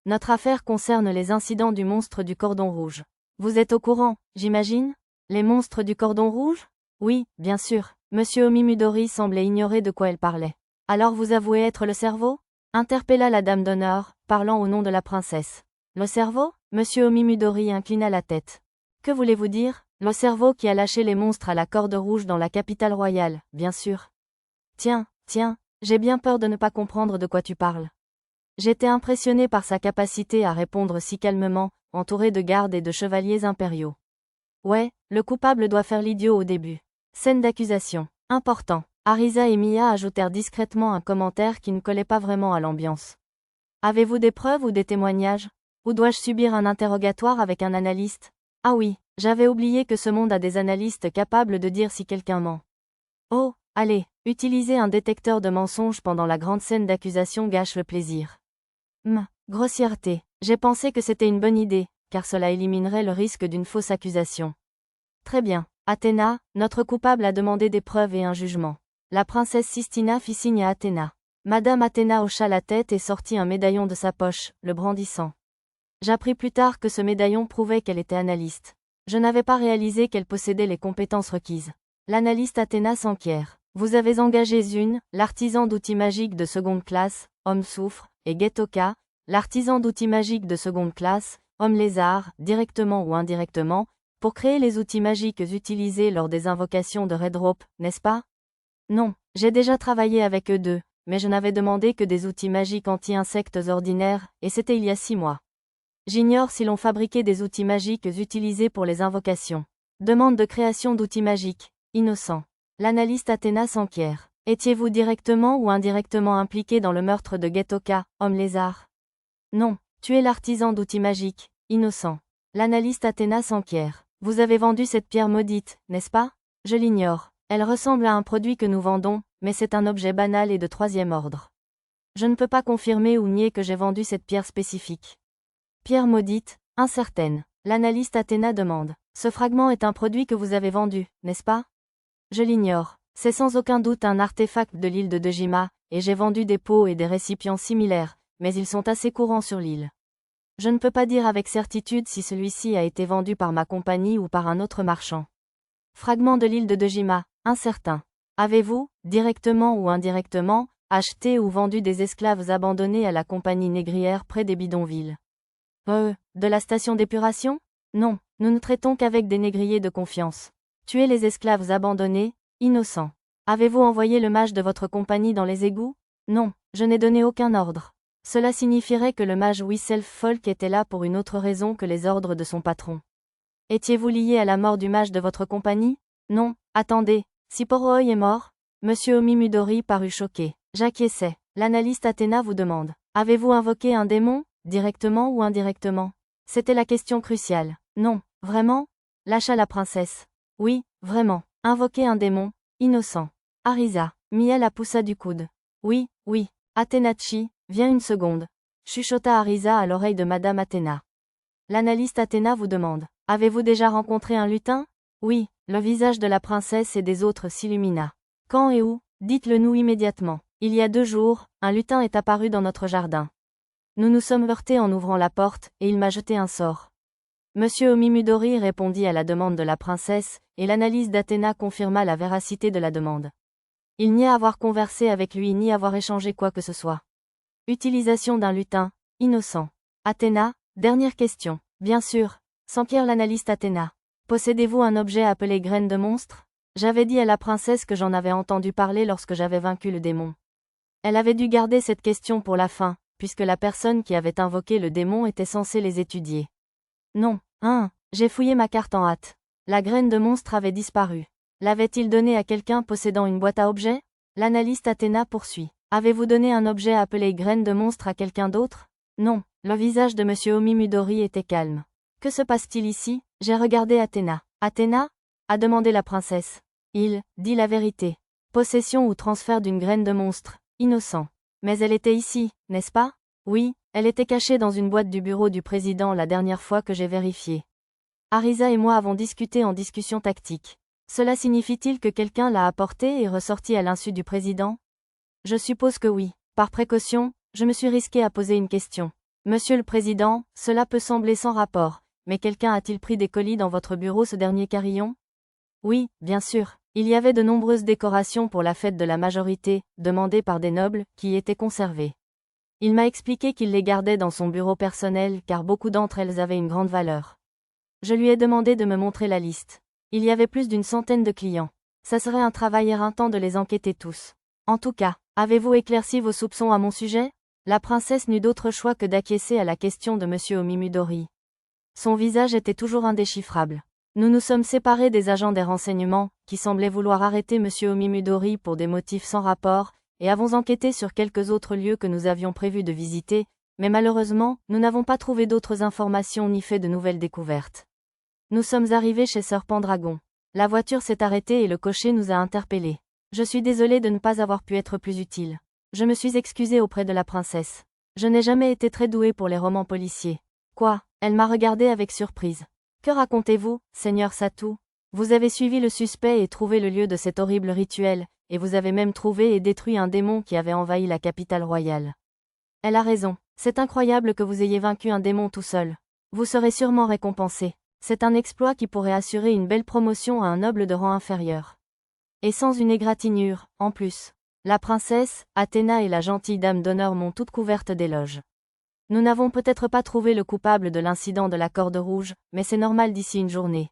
Notre affaire concerne les incidents du monstre du cordon rouge. Vous êtes au courant, j'imagine? Les monstres du cordon rouge? Oui, bien sûr. Monsieur Omimudori semblait ignorer de quoi elle parlait. Alors vous avouez être le cerveau? Interpella la dame d'honneur, parlant au nom de la princesse. Le cerveau? Monsieur Omimudori inclina la tête. Que voulez-vous dire? Le cerveau qui a lâché les monstres à la corde rouge dans la capitale royale, bien sûr. Tiens, j'ai bien peur de ne pas comprendre de quoi tu parles. J'étais impressionné par sa capacité à répondre si calmement, entouré de gardes et de chevaliers impériaux. Ouais, le coupable doit faire l'idiot au début. Scène d'accusation. Important. Arisa et Mia ajoutèrent discrètement un commentaire qui ne collait pas vraiment à l'ambiance. Avez-vous des preuves ou des témoignages? Ou dois-je subir un interrogatoire avec un analyste? Ah oui, j'avais oublié que ce monde a des analystes capables de dire si quelqu'un ment. Oh, allez, utiliser un détecteur de mensonges pendant la grande scène d'accusation gâche le plaisir. Grossièreté. J'ai pensé que c'était une bonne idée, car cela éliminerait le risque d'une fausse accusation. Très bien. Athéna, notre coupable a demandé des preuves et un jugement. La princesse Sistina fit signe à Athéna. Madame Athéna hocha la tête et sortit un médaillon de sa poche, le brandissant. J'appris plus tard que ce médaillon prouvait qu'elle était analyste. Je n'avais pas réalisé qu'elle possédait les compétences requises. L'analyste Athéna s'enquiert. Vous avez engagé Zune, l'artisan d'outils magiques de seconde classe, homme soufre, et Getoka, l'artisan d'outils magiques de seconde classe, homme lézard, directement ou indirectement, pour créer les outils magiques utilisés lors des invocations de Red Rope, n'est-ce pas? Non, j'ai déjà travaillé avec eux deux, mais je n'avais demandé que des outils magiques anti-insectes ordinaires, et c'était il y a 6 mois. J'ignore si l'on fabriquait des outils magiques utilisés pour les invocations. Demande de création d'outils magiques. Innocent. L'analyste Athéna s'enquiert. Étiez-vous directement ou indirectement impliqué dans le meurtre de Getoka, homme lézard? Non, tu es l'artisan d'outils magiques. Innocent. L'analyste Athéna s'enquiert. Vous avez vendu cette pierre maudite, n'est-ce pas? Je l'ignore. Elle ressemble à un produit que nous vendons, mais c'est un objet banal et de 3e ordre. Je ne peux pas confirmer ou nier que j'ai vendu cette pierre spécifique. Pierre maudite, incertaine. L'analyste Athéna demande. Ce fragment est un produit que vous avez vendu, n'est-ce pas? Je l'ignore. C'est sans aucun doute un artefact de l'île de Dejima, et j'ai vendu des pots et des récipients similaires, mais ils sont assez courants sur l'île. Je ne peux pas dire avec certitude si celui-ci a été vendu par ma compagnie ou par un autre marchand. Fragment de l'île de Dejima, incertain. Avez-vous, directement ou indirectement, acheté ou vendu des esclaves abandonnés à la compagnie négrière près des bidonvilles? De la station d'épuration? Non, nous ne traitons qu'avec des négriers de confiance. Tuer les esclaves abandonnés, innocents. Avez-vous envoyé le mage de votre compagnie dans les égouts? Non, Je n'ai donné aucun ordre. Cela signifierait que le mage Whistlefolk était là pour une autre raison que les ordres de son patron. Étiez-vous lié à la mort du mage de votre compagnie? Non, attendez, si Poroi est mort? Monsieur Omimudori parut choqué. J'acquiesçais. L'analyste Athéna vous demande. Avez-vous invoqué un démon, directement ou indirectement? C'était la question cruciale. Non, vraiment? Lâcha la princesse. Oui, vraiment. Invoquer un démon, innocent. Arisa. Mia la poussa du coude. Oui, oui. Athénachi, viens une seconde. Chuchota Arisa à l'oreille de Madame Athéna. L'analyste Athéna vous demande. Avez-vous déjà rencontré un lutin? Oui, le visage de la princesse et des autres s'illumina. Quand et où? Dites-le nous immédiatement. Il y a 2 jours, un lutin est apparu dans notre jardin. Nous nous sommes heurtés en ouvrant la porte, et il m'a jeté un sort. Monsieur Omimudori répondit à la demande de la princesse, et l'analyse d'Athéna confirma la véracité de la demande. Il n'y a à avoir conversé avec lui ni avoir échangé quoi que ce soit. Utilisation d'un lutin, innocent. Athéna, dernière question. Bien sûr, s'enquiert l'analyste Athéna. Possédez-vous un objet appelé graine de monstre? J'avais dit à la princesse que j'en avais entendu parler lorsque j'avais vaincu le démon. Elle avait dû garder cette question pour la fin, puisque la personne qui avait invoqué le démon était censée les étudier. Non, j'ai fouillé ma carte en hâte. La graine de monstre avait disparu. L'avait-il donné à quelqu'un possédant une boîte à objets? L'analyste Athéna poursuit. Avez-vous donné un objet appelé graine de monstre à quelqu'un d'autre? Non, le visage de Monsieur Omimudori était calme. Que se passe-t-il ici? J'ai regardé Athéna. Athéna? A demandé la princesse. Il dit la vérité. Possession ou transfert d'une graine de monstre, innocent. Mais elle était ici, n'est-ce pas? Oui, elle était cachée dans une boîte du bureau du président la dernière fois que j'ai vérifié. Arisa et moi avons discuté en discussion tactique. Cela signifie-t-il que quelqu'un l'a apportée et ressortie à l'insu du président? Je suppose que oui. Par précaution, je me suis risqué à poser une question. Monsieur le Président, cela peut sembler sans rapport, mais quelqu'un a-t-il pris des colis dans votre bureau ce dernier carillon? Oui, bien sûr. Il y avait de nombreuses décorations pour la fête de la majorité, demandées par des nobles, qui y étaient conservées. Il m'a expliqué qu'il les gardait dans son bureau personnel car beaucoup d'entre elles avaient une grande valeur. Je lui ai demandé de me montrer la liste. Il y avait plus d'une centaine de clients. Ça serait un travail éreintant de les enquêter tous. En tout cas, avez-vous éclairci vos soupçons à mon sujet? La princesse n'eut d'autre choix que d'acquiescer à la question de Monsieur Omimudori. Son visage était toujours indéchiffrable. Nous nous sommes séparés des agents des renseignements, qui semblaient vouloir arrêter Monsieur Omimudori pour des motifs sans rapport, et avons enquêté sur quelques autres lieux que nous avions prévu de visiter, mais malheureusement, nous n'avons pas trouvé d'autres informations ni fait de nouvelles découvertes. Nous sommes arrivés chez Sir Pendragon. La voiture s'est arrêtée et le cocher nous a interpellés. Je suis désolée de ne pas avoir pu être plus utile. Je me suis excusée auprès de la princesse. Je n'ai jamais été très douée pour les romans policiers. Quoi? Elle m'a regardée avec surprise. Que racontez-vous, Seigneur Satou? Vous avez suivi le suspect et trouvé le lieu de cet horrible rituel, et vous avez même trouvé et détruit un démon qui avait envahi la capitale royale. Elle a raison. C'est incroyable que vous ayez vaincu un démon tout seul. Vous serez sûrement récompensé. C'est un exploit qui pourrait assurer une belle promotion à un noble de rang inférieur. Et sans une égratignure, en plus. La princesse, Athéna et la gentille dame d'honneur m'ont toutes couverte d'éloges. Nous n'avons peut-être pas trouvé le coupable de l'incident de la corde rouge, mais c'est normal d'ici une journée.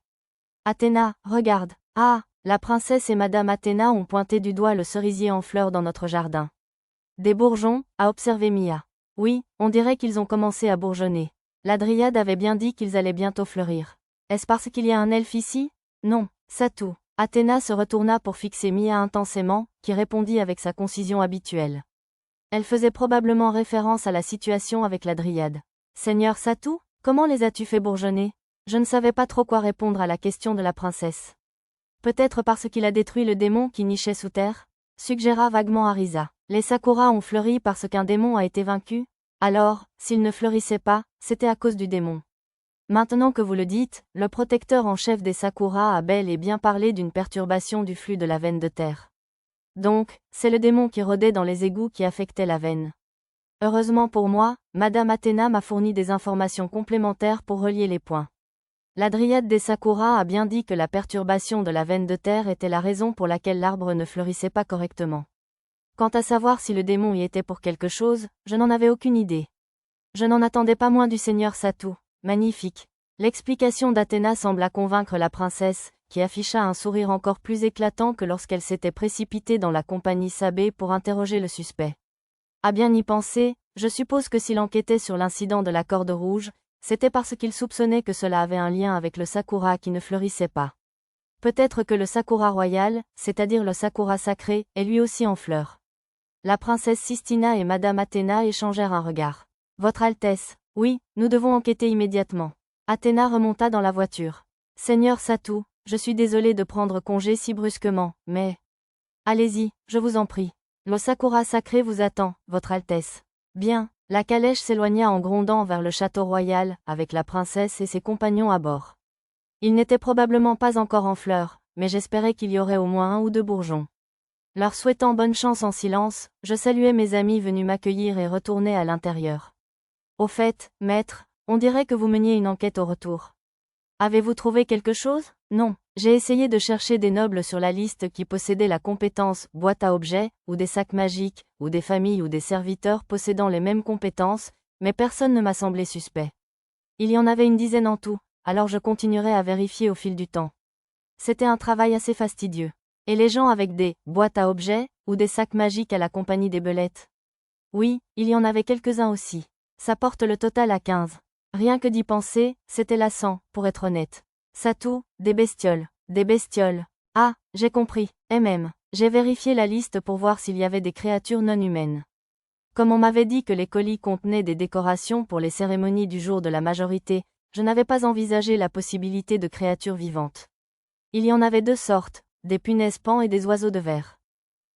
Athéna, regarde. Ah, la princesse et Madame Athéna ont pointé du doigt le cerisier en fleurs dans notre jardin. Des bourgeons, a observé Mia. Oui, on dirait qu'ils ont commencé à bourgeonner. La dryade avait bien dit qu'ils allaient bientôt fleurir. Est-ce parce qu'il y a un elfe ici? Non, Satou. Athéna se retourna pour fixer Mia intensément, qui répondit avec sa concision habituelle. Elle faisait probablement référence à la situation avec la dryade. Seigneur Satou, comment les as-tu fait bourgeonner? Je ne savais pas trop quoi répondre à la question de la princesse. Peut-être parce qu'il a détruit le démon qui nichait sous terre? Suggéra vaguement Arisa. Les sakuras ont fleuri parce qu'un démon a été vaincu? Alors, s'ils ne fleurissaient pas, c'était à cause du démon. Maintenant que vous le dites, le protecteur en chef des sakuras a bel et bien parlé d'une perturbation du flux de la veine de terre. Donc, c'est le démon qui rôdait dans les égouts qui affectait la veine. Heureusement pour moi, Madame Athéna m'a fourni des informations complémentaires pour relier les points. La dryade des sakuras a bien dit que la perturbation de la veine de terre était la raison pour laquelle l'arbre ne fleurissait pas correctement. Quant à savoir si le démon y était pour quelque chose, je n'en avais aucune idée. Je n'en attendais pas moins du seigneur Satou. Magnifique. L'explication d'Athéna sembla convaincre la princesse, qui afficha un sourire encore plus éclatant que lorsqu'elle s'était précipitée dans la compagnie Sabé pour interroger le suspect. À bien y penser, je suppose que s'il enquêtait sur l'incident de la corde rouge, c'était parce qu'il soupçonnait que cela avait un lien avec le sakura qui ne fleurissait pas. Peut-être que le sakura royal, c'est-à-dire le sakura sacré, est lui aussi en fleurs. La princesse Sistina et Madame Athéna échangèrent un regard. Votre Altesse, oui, nous devons enquêter immédiatement. Athéna remonta dans la voiture. Seigneur Satou, je suis désolée de prendre congé si brusquement, mais... Allez-y, je vous en prie. Le sakura sacré vous attend, Votre Altesse. Bien, la calèche s'éloigna en grondant vers le château royal, avec la princesse et ses compagnons à bord. Ils n'étaient probablement pas encore en fleurs, mais j'espérais qu'il y aurait au moins 1 ou 2 bourgeons. Leur souhaitant bonne chance en silence, je saluai mes amis venus m'accueillir et retournai à l'intérieur. Au fait, maître, on dirait que vous meniez une enquête au retour. Avez-vous trouvé quelque chose? Non. J'ai essayé de chercher des nobles sur la liste qui possédaient la compétence boîte à objets, ou des sacs magiques, ou des familles ou des serviteurs possédant les mêmes compétences, mais personne ne m'a semblé suspect. Il y en avait une dizaine en tout, alors je continuerai à vérifier au fil du temps. C'était un travail assez fastidieux. Et les gens avec des boîtes à objets, ou des sacs magiques à la compagnie des belettes? Oui, il y en avait quelques-uns aussi. Ça porte le total à 15. Rien que d'y penser, c'était lassant, pour être honnête. Satou, des bestioles. Des bestioles. Ah, j'ai compris. J'ai vérifié la liste pour voir s'il y avait des créatures non humaines. Comme on m'avait dit que les colis contenaient des décorations pour les cérémonies du jour de la majorité, je n'avais pas envisagé la possibilité de créatures vivantes. Il y en avait 2 sortes, des punaises-pans et des oiseaux de verre.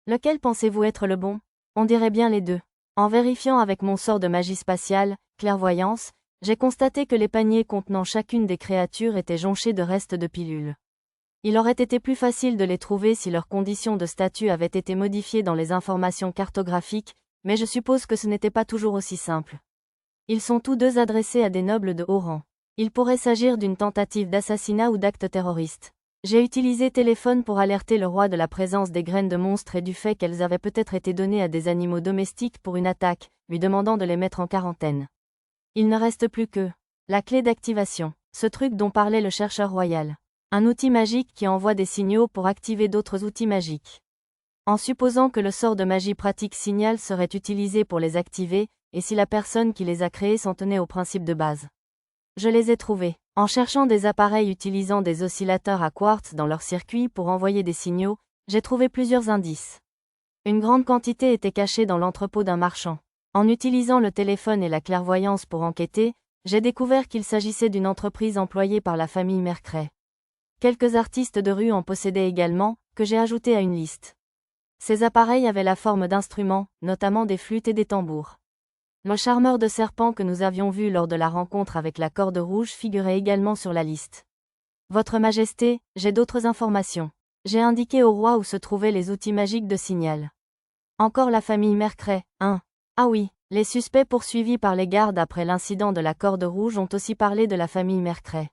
Lequel pensez-vous être le bon? On dirait bien les 2. En vérifiant avec mon sort de magie spatiale, clairvoyance, j'ai constaté que les paniers contenant chacune des créatures étaient jonchés de restes de pilules. Il aurait été plus facile de les trouver si leurs conditions de statut avaient été modifiées dans les informations cartographiques, mais je suppose que ce n'était pas toujours aussi simple. Ils sont tous 2 adressés à des nobles de haut rang. Il pourrait s'agir d'une tentative d'assassinat ou d'acte terroriste. J'ai utilisé téléphone pour alerter le roi de la présence des graines de monstres et du fait qu'elles avaient peut-être été données à des animaux domestiques pour une attaque, lui demandant de les mettre en quarantaine. Il ne reste plus que la clé d'activation, ce truc dont parlait le chercheur royal. Un outil magique qui envoie des signaux pour activer d'autres outils magiques. En supposant que le sort de magie pratique signal serait utilisé pour les activer, et si la personne qui les a créés s'en tenait au principe de base. Je les ai trouvés. En cherchant des appareils utilisant des oscillateurs à quartz dans leur circuit pour envoyer des signaux, j'ai trouvé plusieurs indices. Une grande quantité était cachée dans l'entrepôt d'un marchand. En utilisant le téléphone et la clairvoyance pour enquêter, j'ai découvert qu'il s'agissait d'une entreprise employée par la famille Mercray. Quelques artistes de rue en possédaient également, que j'ai ajoutés à une liste. Ces appareils avaient la forme d'instruments, notamment des flûtes et des tambours. Le charmeur de serpent que nous avions vu lors de la rencontre avec la corde rouge figurait également sur la liste. Votre Majesté, j'ai d'autres informations. J'ai indiqué au roi où se trouvaient les outils magiques de signal. Encore la famille Mercray, hein? Ah oui, les suspects poursuivis par les gardes après l'incident de la corde rouge ont aussi parlé de la famille Mercray.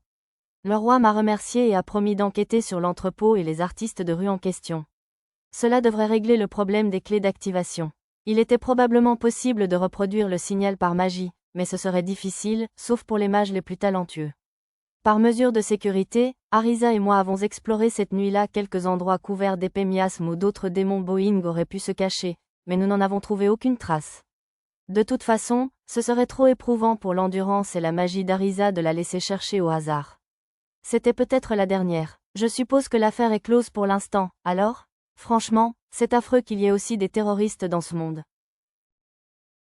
Le roi m'a remercié et a promis d'enquêter sur l'entrepôt et les artistes de rue en question. Cela devrait régler le problème des clés d'activation. Il était probablement possible de reproduire le signal par magie, mais ce serait difficile, sauf pour les mages les plus talentueux. Par mesure de sécurité, Arisa et moi avons exploré cette nuit-là quelques endroits couverts d'épais miasmes où d'autres démons Boeing auraient pu se cacher, mais nous n'en avons trouvé aucune trace. De toute façon, ce serait trop éprouvant pour l'endurance et la magie d'Arisa de la laisser chercher au hasard. C'était peut-être la dernière. Je suppose que l'affaire est close pour l'instant, alors? Franchement, c'est affreux qu'il y ait aussi des terroristes dans ce monde.